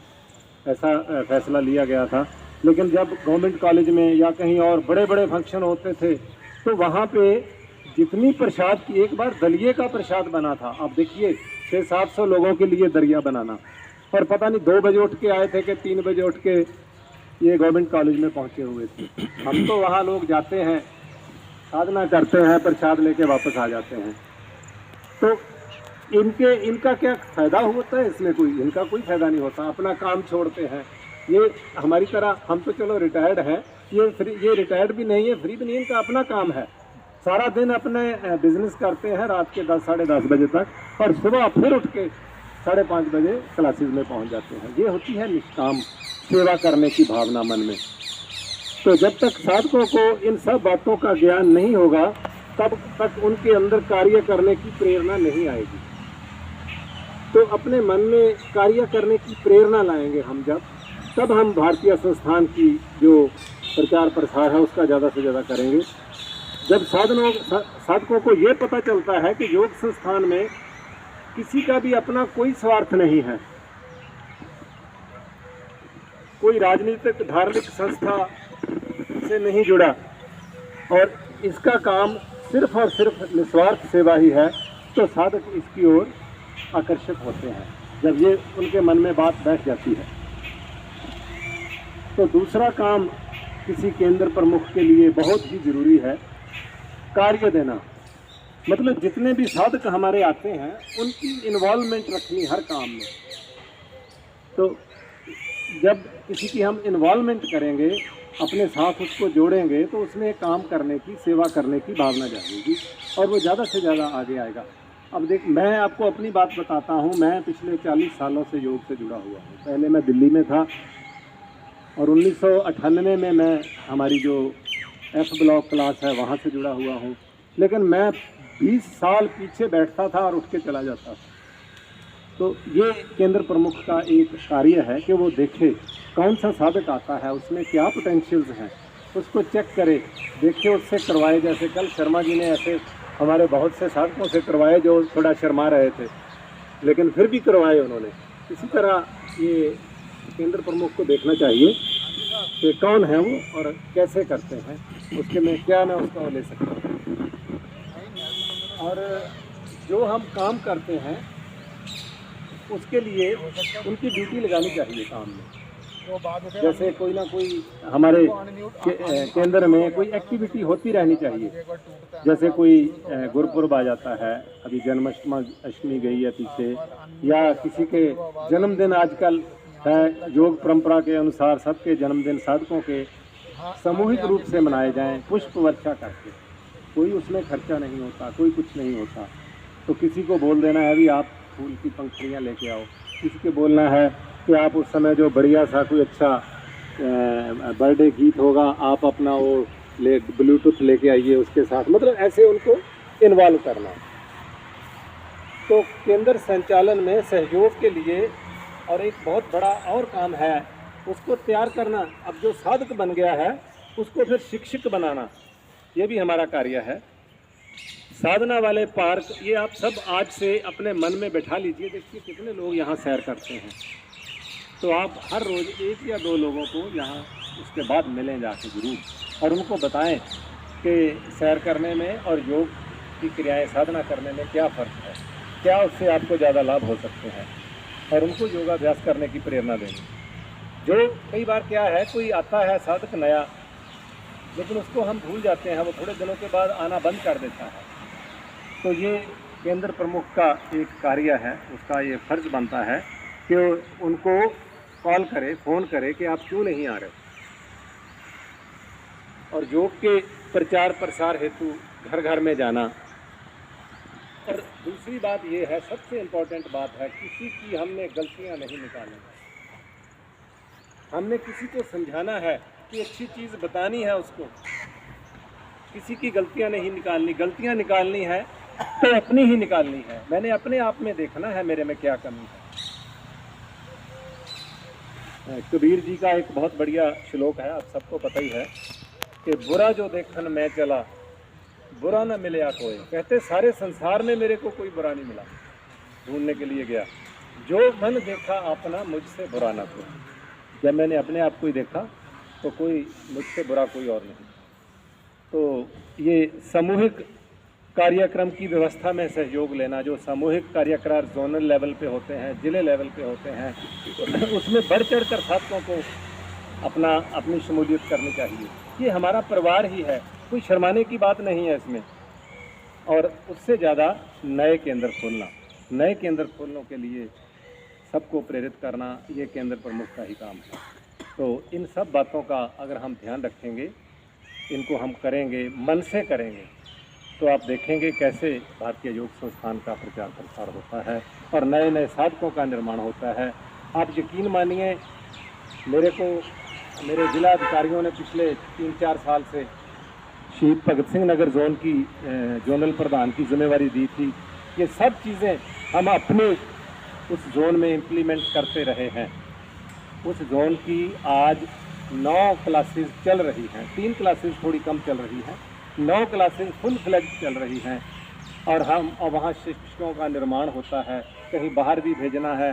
ऐसा फैसला लिया गया था। लेकिन जब गवर्नमेंट कॉलेज में या कहीं और बड़े बड़े फंक्शन होते थे तो वहाँ पे जितनी प्रसाद की, एक बार दलिये का प्रसाद बना था। अब देखिए, 600-700 लोगों के लिए दलिया बनाना, और पता नहीं 2 बजे उठ के आए थे कि 3 बजे उठ के ये गवर्नमेंट कॉलेज में पहुँचे हुए थे। हम तो वहाँ लोग जाते हैं, साधना करते हैं, प्रसाद लेके वापस आ जाते हैं। तो इनका क्या फ़ायदा होता है? इसमें इनका कोई फ़ायदा नहीं होता। अपना काम छोड़ते हैं। ये हमारी तरह, हम तो चलो रिटायर्ड हैं, ये रिटायर्ड भी नहीं है, फ्री भी नहीं, इनका अपना काम है। सारा दिन अपने बिजनेस करते हैं रात के 10-10:30 बजे तक, और सुबह फिर उठ के 5:30 बजे क्लासेस में पहुंच जाते हैं। ये होती है निष्काम सेवा करने की भावना मन में। तो जब तक साधकों को इन सब बातों का ज्ञान नहीं होगा, तब तक उनके अंदर कार्य करने की प्रेरणा नहीं आएगी। तो अपने मन में कार्य करने की प्रेरणा लाएंगे हम तब हम भारतीय संस्थान की जो प्रचार प्रसार है उसका ज़्यादा से ज़्यादा करेंगे। जब साधकों को ये पता चलता है कि योग संस्थान में किसी का भी अपना कोई स्वार्थ नहीं है, कोई राजनीतिक धार्मिक संस्था से नहीं जुड़ा, और इसका काम सिर्फ और सिर्फ निस्वार्थ सेवा ही है, तो साधक इसकी ओर आकर्षित होते हैं जब ये उनके मन में बात बैठ जाती है। तो दूसरा काम किसी केंद्र प्रमुख के लिए बहुत ही ज़रूरी है, कार्य देना। मतलब जितने भी साधक हमारे आते हैं उनकी इन्वॉल्वमेंट रखनी हर काम में। तो जब किसी की हम इन्वॉल्वमेंट करेंगे, अपने साथ उसको जोड़ेंगे, तो उसमें काम करने की, सेवा करने की भावना जागेगी और वो ज़्यादा से ज़्यादा आगे आएगा। अब देख, मैं आपको अपनी बात बताता हूँ। मैं पिछले 40 सालों से योग से जुड़ा हुआ हूँ। पहले मैं दिल्ली में था और 1998 में मैं हमारी जो F ब्लॉक क्लास है वहाँ से जुड़ा हुआ हूँ। लेकिन मैं 20 साल पीछे बैठता था और उठ के चला जाता था। तो ये केंद्र प्रमुख का एक कार्य है कि वो देखे कौन सा साधक आता है, उसमें क्या पोटेंशियल्स हैं, उसको चेक करे, देखे, उससे करवाए। जैसे कल शर्मा जी ने ऐसे हमारे बहुत से साधकों से करवाए जो थोड़ा शर्मा रहे थे, लेकिन फिर भी करवाए उन्होंने। इसी तरह ये केंद्र प्रमुख को देखना चाहिए कि कौन है वो और कैसे करते हैं, उसके में क्या मैं उसका ले सकता हूँ। और जो हम काम करते हैं उसके लिए उनकी ड्यूटी लगानी चाहिए काम में। जैसे कोई ना कोई हमारे केंद्र में कोई एक्टिविटी होती रहनी चाहिए। जैसे कोई गुरुपुरब आ जाता है, अभी जन्माष्टमी गई है पीछे, या किसी के जन्मदिन आजकल है, योग परंपरा के अनुसार सबके जन्मदिन साधकों के सामूहिक रूप से मनाए जाएं, पुष्प वर्षा करके। कोई उसमें खर्चा नहीं होता, कोई कुछ नहीं होता। तो किसी को बोल देना है भी आप फूल की पंखुड़ियाँ लेके आओ, किसी को बोलना है कि आप उस समय जो बढ़िया सा कोई अच्छा बर्थडे गीत होगा आप अपना वो ब्लूटूथ लेके आइए उसके साथ, मतलब ऐसे उनको इन्वॉल्व करना। तो केंद्र संचालन में सहयोग के लिए और एक बहुत बड़ा और काम है, उसको तैयार करना। अब जो साधक बन गया है उसको फिर शिक्षक बनाना, ये भी हमारा कार्य है। साधना वाले पार्क ये आप सब आज से अपने मन में बैठा लीजिए। देखिए कितने लोग यहाँ सैर करते हैं, तो आप हर रोज़ 1 या 2 लोगों को यहाँ उसके बाद मिलें जाके ज़रूर, और उनको बताएं कि सैर करने में और योग की क्रियाएं साधना करने में क्या फ़र्क है, क्या उससे आपको ज़्यादा लाभ हो सकते हैं, और उनको योगाभ्यास करने की प्रेरणा देनी। जो कई बार क्या है, कोई आता है साधक नया, लेकिन उसको हम भूल जाते हैं, वो थोड़े दिनों के बाद आना बंद कर देता है। तो ये केंद्र प्रमुख का एक कार्य है, उसका ये फर्ज बनता है कि उनको कॉल करे, फ़ोन करे कि आप क्यों नहीं आ रहे। और योग के प्रचार प्रसार हेतु घर घर में जाना। और दूसरी बात ये है, सबसे इम्पोर्टेंट बात है, किसी की हमने गलतियां नहीं निकालनी। हमने किसी को समझाना है कि अच्छी चीज़ बतानी है उसको, किसी की गलतियां नहीं निकालनी। गलतियां निकालनी है तो अपनी ही निकालनी है। मैंने अपने आप में देखना है मेरे में क्या कमी है। कबीर जी का एक बहुत बढ़िया श्लोक है, आप सबको पता ही है कि बुरा जो देखन मैं चला बुरा न मिले आ कोई। कहते सारे संसार में मेरे को कोई बुरा नहीं मिला, ढूंढने के लिए गया। जो मन देखा अपना मुझसे बुरा ना कोई। जब मैंने अपने आप को ही देखा तो कोई मुझसे बुरा कोई और नहीं। तो ये सामूहिक कार्यक्रम की व्यवस्था में सहयोग लेना, जो सामूहिक कार्यक्रम जोनल लेवल पे होते हैं, जिले लेवल पे होते हैं, उसमें बढ़ चढ़ कर साधकों को अपनी शमूलियत करनी चाहिए। ये हमारा परिवार ही है, कोई शर्माने की बात नहीं है इसमें। और उससे ज़्यादा नए केंद्र खोलना, नए केंद्र खोलने के लिए सबको प्रेरित करना, ये केंद्र प्रमुख का ही काम है। तो इन सब बातों का अगर हम ध्यान रखेंगे, इनको हम करेंगे, मन से करेंगे, तो आप देखेंगे कैसे भारतीय योग संस्थान का प्रचार प्रसार होता है और नए नए साधकों का निर्माण होता है। आप यकीन मानिए, मेरे जिला अधिकारियों ने पिछले 3-4 साल से शहीद भगत सिंह नगर जोन की जोनल प्रधान की जिम्मेवारी दी थी। ये सब चीज़ें हम अपने उस जोन में इम्प्लीमेंट करते रहे हैं। उस जोन की आज 9 क्लासेस चल रही हैं, 3 क्लासेस थोड़ी कम चल रही हैं, 9 क्लासेस फुल फ्लैज चल रही हैं। और वहाँ शिक्षकों का निर्माण होता है, कहीं बाहर भी भेजना है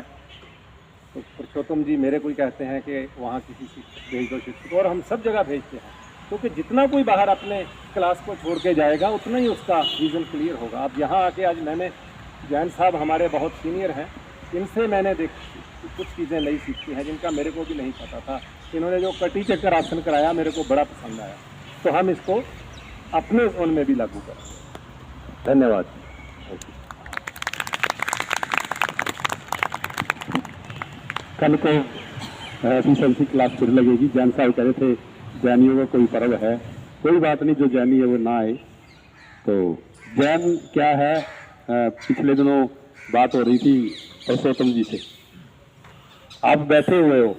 तो पुरुषोत्तम जी मेरे को ही कहते हैं कि वहाँ किसी शिक्षक भेज दो शिक्षक, और हम सब जगह भेजते हैं, क्योंकि जितना कोई बाहर अपने क्लास को छोड़ के जाएगा उतना ही उसका विज़न क्लियर होगा। अब यहाँ आके आज मैंने, जैन साहब हमारे बहुत सीनियर हैं, इनसे मैंने कुछ चीज़ें नई सीखी हैं जिनका मेरे को भी नहीं पता था। इन्होंने जो कटी चक्कर आसन कराया मेरे को बड़ा पसंद आया, तो हम इसको अपने जोन में भी लागू करें। धन्यवाद। कल को एफिशिएंसी क्लास फिर लगेगी। जैन साहब कह रहे थे जैनियों का कोई पर्व है, कोई बात नहीं, जो जैनी है वो ना आए। तो जैन क्या है, पिछले दिनों बात हो रही थी पुरुषोत्तम जी से, आप बैठे हुए हो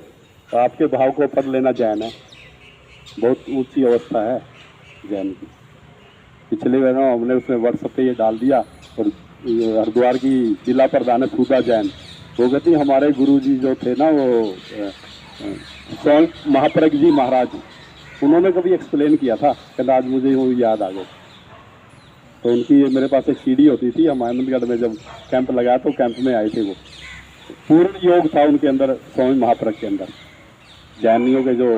तो आपके भाव को पढ़ लेना जैन है। बहुत ऊंची अवस्था है जैन की। पिछले दिनों हमने उसमें व्हाट्सएप पे ये डाल दिया, और हरिद्वार की जिला प्रधान है सूदा जैन, वो कहती हमारे गुरु जी जो थे ना, वो स्वामी महाप्रज्ञ जी महाराज, उन्होंने कभी एक्सप्लेन किया था, कहते आज मुझे वो याद आ गए। तो उनकी मेरे पास एक सीडी होती थी, हम आनंदगढ़ में जब कैंप लगाया तो कैंप में आए थे, वो पूर्ण योग था उनके अंदर, स्वामी महाप्रज्ञ के अंदर। जैनियों के जो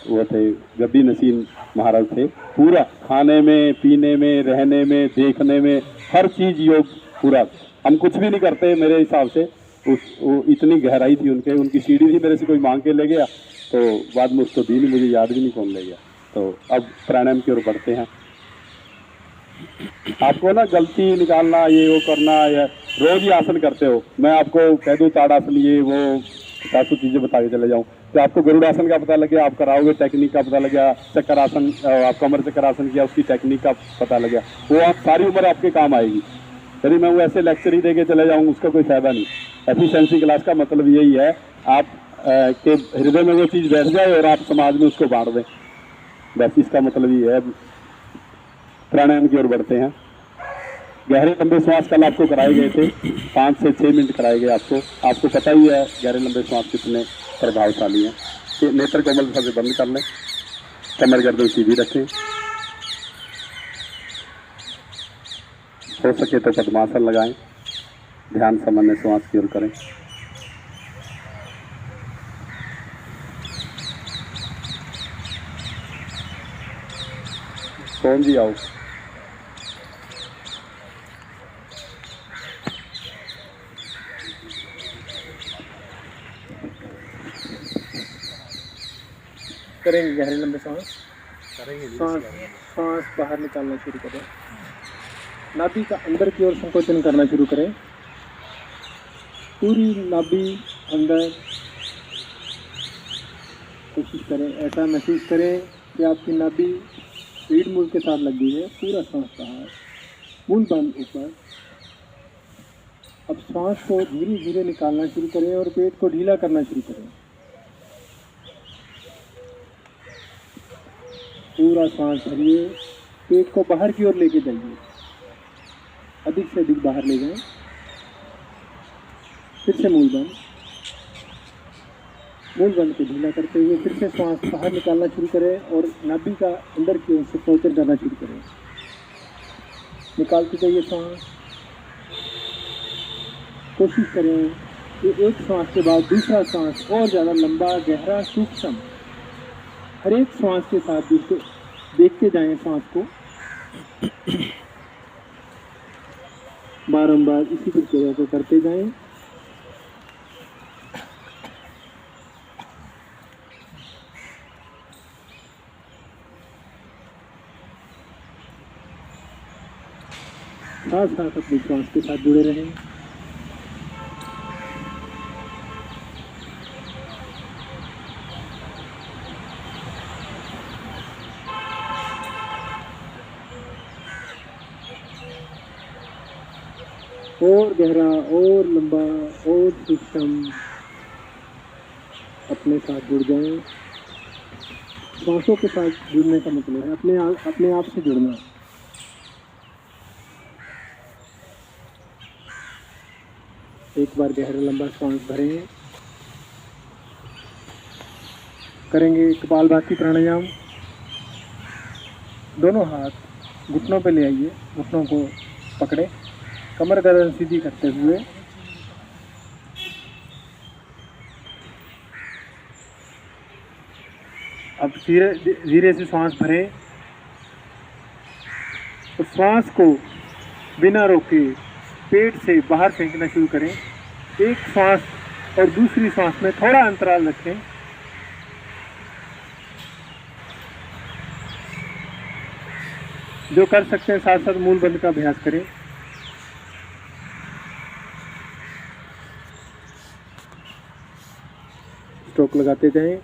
वो थे गद्दी नसीन महाराज थे, पूरा खाने में, पीने में, रहने में, देखने में, हर चीज़ योग पूरा। हम कुछ भी नहीं करते मेरे हिसाब से, वो इतनी गहराई थी उनकी सीढ़ी थी। मेरे से कोई मांग के ले गया तो बाद में उसको दी नहीं, मुझे याद भी नहीं कौन ले गया। तो अब प्राणायाम की ओर बढ़ते हैं। आपको ना गलती निकालना, ये वो करना, या रोज ही आसन करते हो, मैं आपको कह दूँ ताड़ासन ये वो 50 चीज़ें बता के चले जाऊँ, तो आपको गरुड़ासन का पता लग गया, आप कराओगे टेक्निक का पता लग गया, चक्कर आसन आप कमर चक्कर आसन किया उसकी टेक्निक का पता लग गया, वो आप सारी उम्र आपके काम आएगी। यदि मैं वो ऐसे लेक्चर ही दे के चले जाऊँ उसका कोई फायदा नहीं। एफिशिएंसी क्लास का मतलब यही है आप के हृदय में वो चीज़ बैठ जाए और आप समाज में उसको बांट दें, बस इसका मतलब ये है। प्राणायाम की ओर बढ़ते हैं। गहरे लंबे श्वास कल आपको कराए गए थे, 5 से 6 मिनट कराए गए आपको पता ही है गहरे लंबे श्वास कितने प्रभावशाली हैं। तो नेत्र कोमल से बंद कर लें, कमर गर्दन सीधी रखें, हो सके तो पद्मासन लगाएं, ध्यान सामान्य श्वास की ओर करें। कौन जी आओ। करेंगे गहरे लंबे सांस, सांस बाहर निकालना शुरू करें। नाभि का अंदर की ओर संकोचन करना शुरू करें। पूरी नाभि अंदर कोशिश करें, ऐसा महसूस करें कि आपकी नाभि रीढ़ मूल के साथ लगी है। पूरा सांस बाहर, मूल बंद ऊपर। अब सांस को धीरे धीरे निकालना शुरू करें और पेट को ढीला करना शुरू करें। पूरा सांस भरिए, पेट को बाहर की ओर लेके जाइए, अधिक से अधिक बाहर ले जाएं। फिर से मूल बंद को ढीला करते हुए फिर से सांस बाहर निकालना शुरू करें और नाभि का अंदर की ओर से संकोचन करना शुरू करें। निकालते जाइए सांस। कोशिश करें कि एक सांस के बाद दूसरा सांस और ज़्यादा लंबा, गहरा, सूक्ष्म, हर एक सांस के साथ देखते जाएं सांस को। बारंबार इसी प्रक्रिया को करते जाएं। साथ साथ अपनी श्वास के साथ जुड़े रहें। और गहरा और लंबा और सूक्ष्म अपने साथ जुड़ जाएं। सांसों के साथ जुड़ने का मतलब है अपने आप से जुड़ना। एक बार गहरा लंबा सांस भरें। करेंगे कपालभाति प्राणायाम। दोनों हाथ घुटनों पे ले आइए, घुटनों को पकड़े, कमर गर्दन सीधी करते हुए अब धीरे धीरे से सांस भरें और श्वास को बिना रोके पेट से बाहर फेंकना शुरू करें। एक सांस और दूसरी सांस में थोड़ा अंतराल रखें। जो कर सकते हैं साथ साथ मूल बंद का अभ्यास करें। स्ट्रोक लगाते जाएं।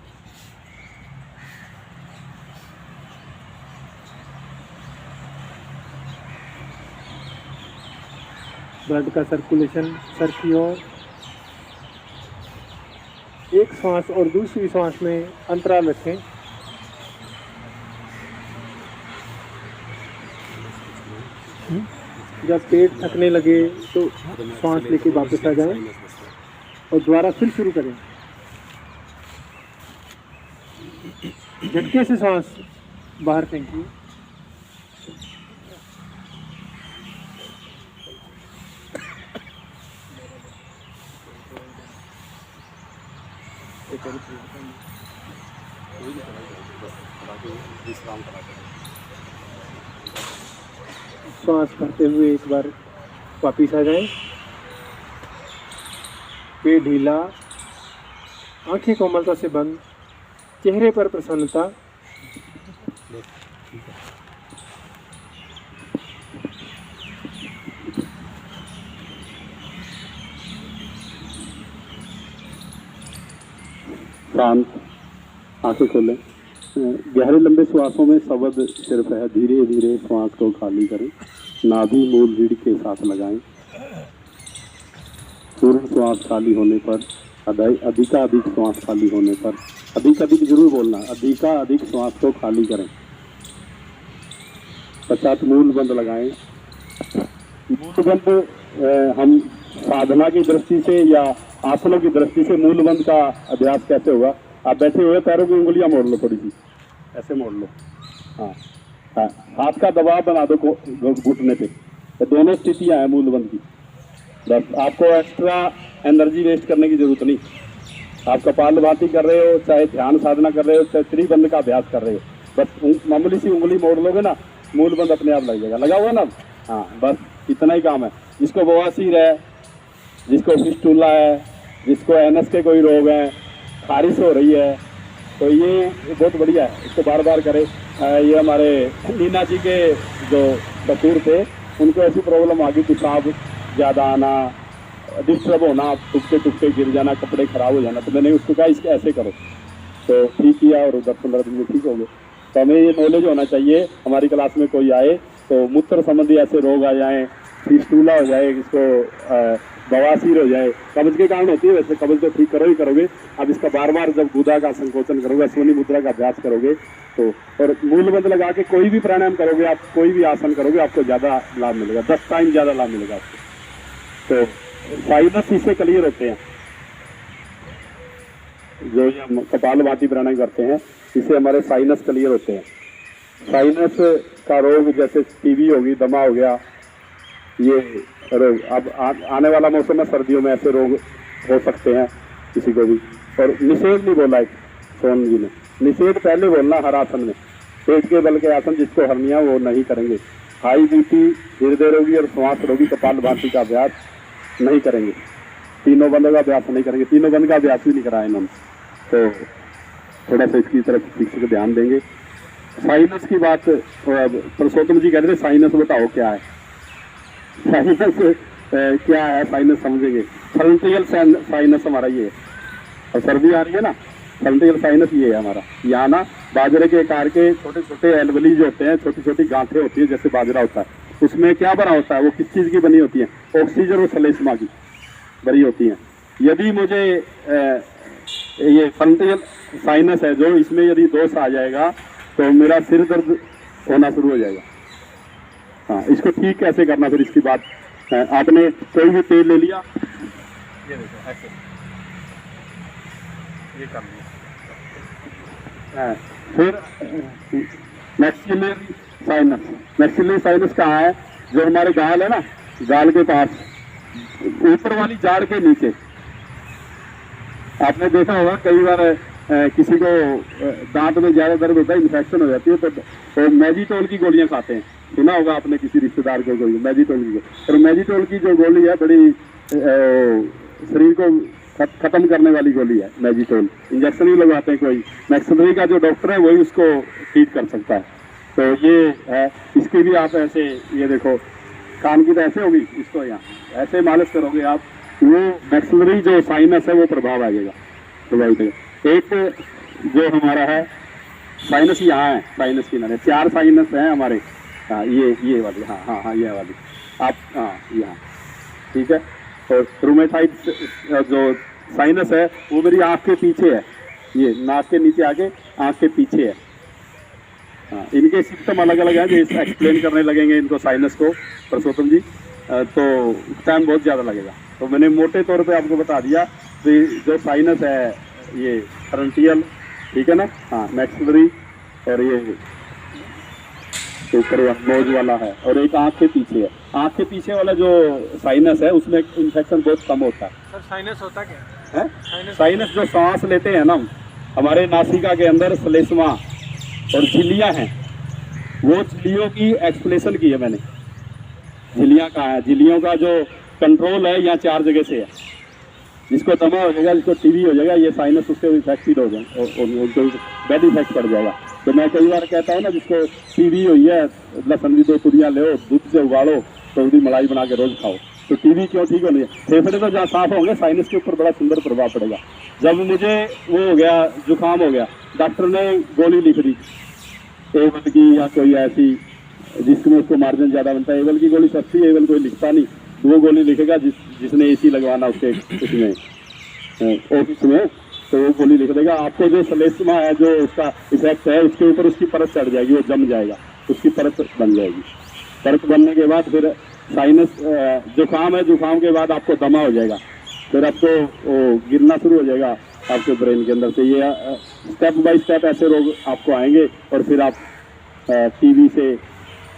ब्लड का सर्कुलेशन सर की ओर। एक सांस और दूसरी सांस में अंतराल रखें। जब पेट थकने लगे तो सांस लेके वापस आ जाएं और दोबारा फिर शुरू करें। झटके से सांस बाहर फेंकिए। श्वास करते हुए एक बार वापिस आ जाएं। पेट ढीला, आंखें कोमलता से बंद, चेहरे पर प्रसन्नता। शांत, आंखें खोलें। गहरे लंबे श्वासों में शब्द सिर्फ है, धीरे धीरे श्वास को खाली करें, नाभि मूल रीढ़ के साथ लगाएं। पूर्ण श्वास खाली होने पर, अधिकाधिक श्वास खाली होने पर, अधिक जरूर बोलना, अधिकाधिक श्वास को खाली करें। पश्चात मूल बंद लगाएं। मूल बंद हम साधना की दृष्टि से या आसनों की दृष्टि से मूल बंद का अभ्यास कैसे होगा? आप बैठे हुए पैरों की उंगलियां मोड़ लो, थोड़ी सी ऐसे मोड़ लो। हाँ, हाथ का दबाव बना दो घुटने पे। तो दोनों स्थितियां हैं मूल बंद की। बस आपको एक्स्ट्रा एनर्जी वेस्ट करने की जरूरत नहीं। आप कपालभाति कर रहे हो, चाहे ध्यान साधना कर रहे हो, चाहे त्रिबंध का अभ्यास कर रहे हो, बस मामूली सी उंगली मोड़ लोगे ना, मूल बंद अपने आप लग जाएगा। लगा हुआ ना? हाँ, बस इतना ही काम है। जिसको बवासीर है, जिसको फिस्टुला है, जिसको एनएस के कोई रोग है, खारिश हो रही है, तो ये बहुत बढ़िया है, इसको बार बार करें। ये हमारे नीना जी के जो ससुर थे, उनको ऐसी प्रॉब्लम आ गई, पेशाब ज़्यादा आना, डिस्टर्ब होना, टुकटे गिर जाना, कपड़े खराब हो जाना। तो मैंने उसको कहा इसको ऐसे करो, तो ठीक किया और 10-15 दिन में ठीक हो गए। तो हमें ये नॉलेज होना चाहिए, हमारी क्लास में कोई आए तो मूत्र संबंधी ऐसे रोग आ जाएँ, फिस्टुला हो जाए, इसको बवासीर हो जाए, कब्ज के कारण होती है। वैसे कब्ज तो ठीक करो ही करोगे। अब इसका बार बार जब गुदा का संकोचन करोगे, अश्वनी मुद्रा का अभ्यास करोगे तो, और मूल बंद लगा के कोई भी प्राणायाम करोगे, आप कोई भी आसन करोगे, आपको ज़्यादा लाभ मिलेगा, 10 टाइम ज़्यादा लाभ मिलेगा आपको। तो साइनस इससे क्लियर होते हैं। जो हम कपालभाति प्राणायाम करते हैं, इससे हमारे साइनस क्लियर होते हैं। साइनस का रोग जैसे टीबी होगी, दमा हो गया, ये रोग अब आने वाला मौसम है, सर्दियों में ऐसे रोग हो सकते हैं किसी को भी। और निषेध नहीं बोला है सोन जी ने, निषेध पहले बोलना हर आसन में। पेट के बल के आसन जिसको हर्निया वो नहीं करेंगे। हाई बीपी, हृदय रोगी और श्वास रोगी कपालभाति का अभ्यास नहीं करेंगे। तीनों बंदों का अभ्यास नहीं करेंगे, तीनों बंद का अभ्यास भी नहीं कराया इन्होंने। तो थोड़ा सा इसकी तरफ शिक्षक ध्यान देंगे। साइनस की बात पुरुषोत्तम जी कहते थे, साइनस बताओ क्या है? साइनस क्या है, साइनस समझेंगे। फ्रंटियल साइनस हमारा ये है, और सर्दी आ रही है ना, फ्रंटियल साइनस ये है हमारा। यहाँ ना बाजरे के आकार के छोटे छोटे एल्वली जो होते हैं, छोटी छोटी गांठें होती है, जैसे बाजरा होता है, उसमें क्या बना होता है? वो किस चीज़ की बनी होती है? ऑक्सीजन और सलेस्मा की बनी होती है। यदि मुझे ये फ्रंटियल साइनस है जो, इसमें यदि दोष आ जाएगा तो मेरा सिर दर्द होना शुरू हो जाएगा। हाँ, इसको ठीक कैसे करना? फिर इसकी बात, आपने कोई भी तेल ले लिया, ये देखो ऐसे, ये कर लिया। फिर मैक्सिलरी साइनस। मैक्सिलरी साइनस कहाँ है? जो हमारे गाल है ना, गाल के पास, ऊपर वाली जाड़ के नीचे। आपने देखा होगा कई बार किसी को दांत में ज़्यादा दर्द होता है, इन्फेक्शन हो जाती है, तो मैजिटोल की गोलियां खाते हैं। सुना होगा आपने किसी रिश्तेदार को गोली, मैजिटोल की। और मैजिटोल की जो गोली है, बड़ी शरीर को खत्म करने वाली गोली है मैजिटोल। इंजेक्शन भी लगवाते हैं कोई, मैक्सिलरी का जो डॉक्टर है वही उसको ट्रीट कर सकता है। तो ये है, इसकी भी आप ऐसे, ये देखो कान की तो ऐसे होगी, इसको यहाँ ऐसे मालिश करोगे आप, वो मैक्सिलरी जो साइनस है वो प्रभाव आ जाएगा। तो एक जो हमारा है साइनस यहाँ है, साइनस की नारे 4 साइनस हैं हमारे। हाँ, ये वाली, हाँ, ये वाली आप, हाँ यहाँ, ठीक है। और रूमेटाइड जो साइनस है वो मेरी आँख के पीछे है, ये नाक के नीचे आके आँख के पीछे है। हाँ, इनके सिम्टम अलग अलग हैं, जो एक्सप्लेन करने लगेंगे इनको साइनस को पुरुषोत्तम जी, तो टाइम बहुत ज़्यादा लगेगा। तो मैंने मोटे तौर पे आपको बता दिया कि जो साइनस है ये फ्रंटियल, ठीक है ना, हाँ, मैक्सिलरी, और ये ऊपर नोज वाला है, और एक आँख के पीछे है। आँख के पीछे वाला जो साइनस है उसमें इन्फेक्शन बहुत कम होता है। सर साइनस होता क्या है? साइनस जो सांस लेते हैं ना, हमारे नासिका के अंदर श्लेष्मा और झिल्लियाँ हैं, वो झिल्लियों की एक्सप्लेशन की है मैंने। झिल्लियाँ कहाँ है? झिल्लियों का जो कंट्रोल है यहाँ 4 जगह से है। जिसको दमा हो जाएगा, जिसको टीबी हो जाएगा, ये साइनस उसके इन्फेक्टेड हो जाए, उनको बैड इफेक्ट पड़ जाएगा। तो मैं कई बार कहता हूँ ना, जिसको टीबी हुई है, लहसुन की 2 तुरियाँ ले, दूध से उबालो, तो उसकी मलाई बना के रोज खाओ, तो टीबी क्यों ठीक होनी है? फेफड़े तो जहाँ साफ होंगे, साइनस के ऊपर बड़ा सुंदर प्रभाव पड़ेगा। जब मुझे वो हो गया, जुकाम हो गया, डॉक्टर ने गोली लिख दी एवल की या कोई ऐसी जिसमें उसको मार्जिन ज़्यादा बनता है। एवल की गोली सस्ती है, एवल कोई लिखता नहीं, वो गोली लिखेगा जिसने एसी लगवाना उसके उसमें ऑफिस में, तो वो गोली लिख देगा। आपको जो सलेस्मा है, जो उसका इफेक्ट है, उसके ऊपर उसकी परत चढ़ जाएगी, वो जम जाएगा, उसकी परत बन जाएगी। परत बनने के बाद फिर साइनस, जुकाम है, जुकाम के बाद आपको दमा हो जाएगा, फिर आपको वो गिरना शुरू हो जाएगा आपके ब्रेन के अंदर से। ये स्टेप बाय स्टेप ऐसे रोग आपको आएंगे और फिर आप टीबी से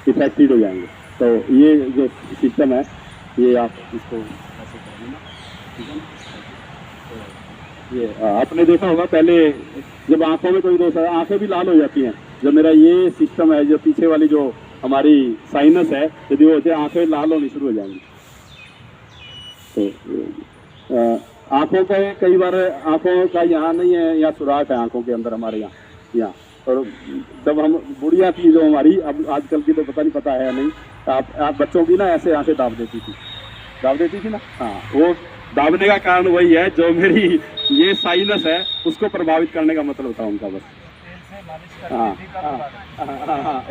इफेक्टेड हो जाएंगे। तो ये जो सिस्टम है, ये आप इसको ऐसे कर लेना, ठीक है ना। ये आपने देखा होगा पहले जब आंखों में कोई दोष है, आंखें भी लाल हो जाती हैं। जब मेरा ये सिस्टम है, जो पीछे वाली जो हमारी साइनस है, यदि वो होते आंखें लाल होनी शुरू हो जाएंगी। तो आंखों का कई बार आंखों का यहाँ नहीं है, यहाँ सुराख है आंखों के अंदर हमारे यहाँ। और जब हम बुढ़िया थी जो हमारी, अब आजकल की तो पता है नहीं, आप बच्चों की ना ऐसे आंखें दाब देती थी ना। हाँ, वो दाबने का कारण वही है, जो मेरी ये साइनस है उसको प्रभावित करने का मतलब था उनका बस। हाँ,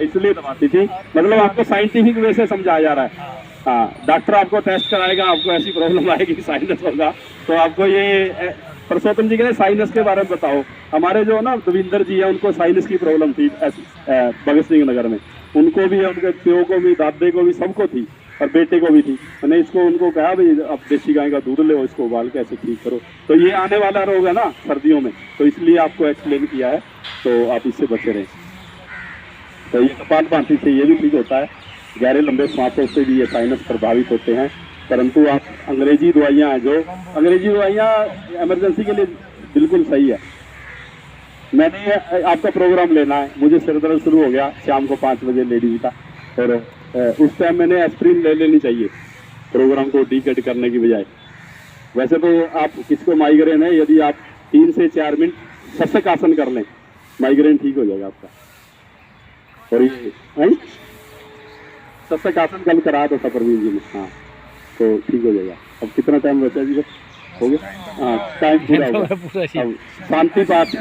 इसलिए दबाती थी, मतलब आपको साइंटिफिक वे से समझाया जा रहा है। हाँ, डॉक्टर आपको टेस्ट कराएगा, आपको ऐसी प्रॉब्लम आएगी साइनस होगा, तो आपको ये परसोत्तम जी कहते साइनस के बारे में बताओ। हमारे जो ना दविंदर जी है, उनको साइनस की प्रॉब्लम थी भगत सिंह नगर में, उनको भी, उनके पियो को भी, दादे को भी, सबको थी और बेटे को भी थी। मैंने उनको कहा भाई अब देसी गाय का दूध ले, इसको उबाल के ऐसे ठीक करो। तो ये आने वाला रोग है ना सर्दियों में, तो इसलिए आपको एक्सप्लेन किया है, तो आप इससे बचे रहें। तो ये कपालभाति से ये भी ठीक होता है, गहरे लंबे सांसों से भी ये साइनस प्रभावित होते हैं। परंतु आप अंग्रेजी दवाइयाँ हैं, जो अंग्रेजी दवाइयाँ इमरजेंसी के लिए बिल्कुल सही है। मैंने आपका प्रोग्राम लेना है, मुझे सिर दर्द शुरू हो गया शाम को 5 बजे लेडीज का, और उस टाइम मैंने एस्प्रिन ले लेनी चाहिए प्रोग्राम को डिकेट करने की बजाय। वैसे तो आप किसको माइग्रेन है, यदि आप 3 से 4 मिनट सशक आसन कर लें, माइग्रेन ठीक हो जाएगा आपका। और ये सशक आसन कल करा था परवीन जी ने, हाँ, तो ठीक हो जाएगा। अब कितना टाइम बचा जी? हो गया, हाँ, टाइम पूरा हो गया। अब शांति पाठ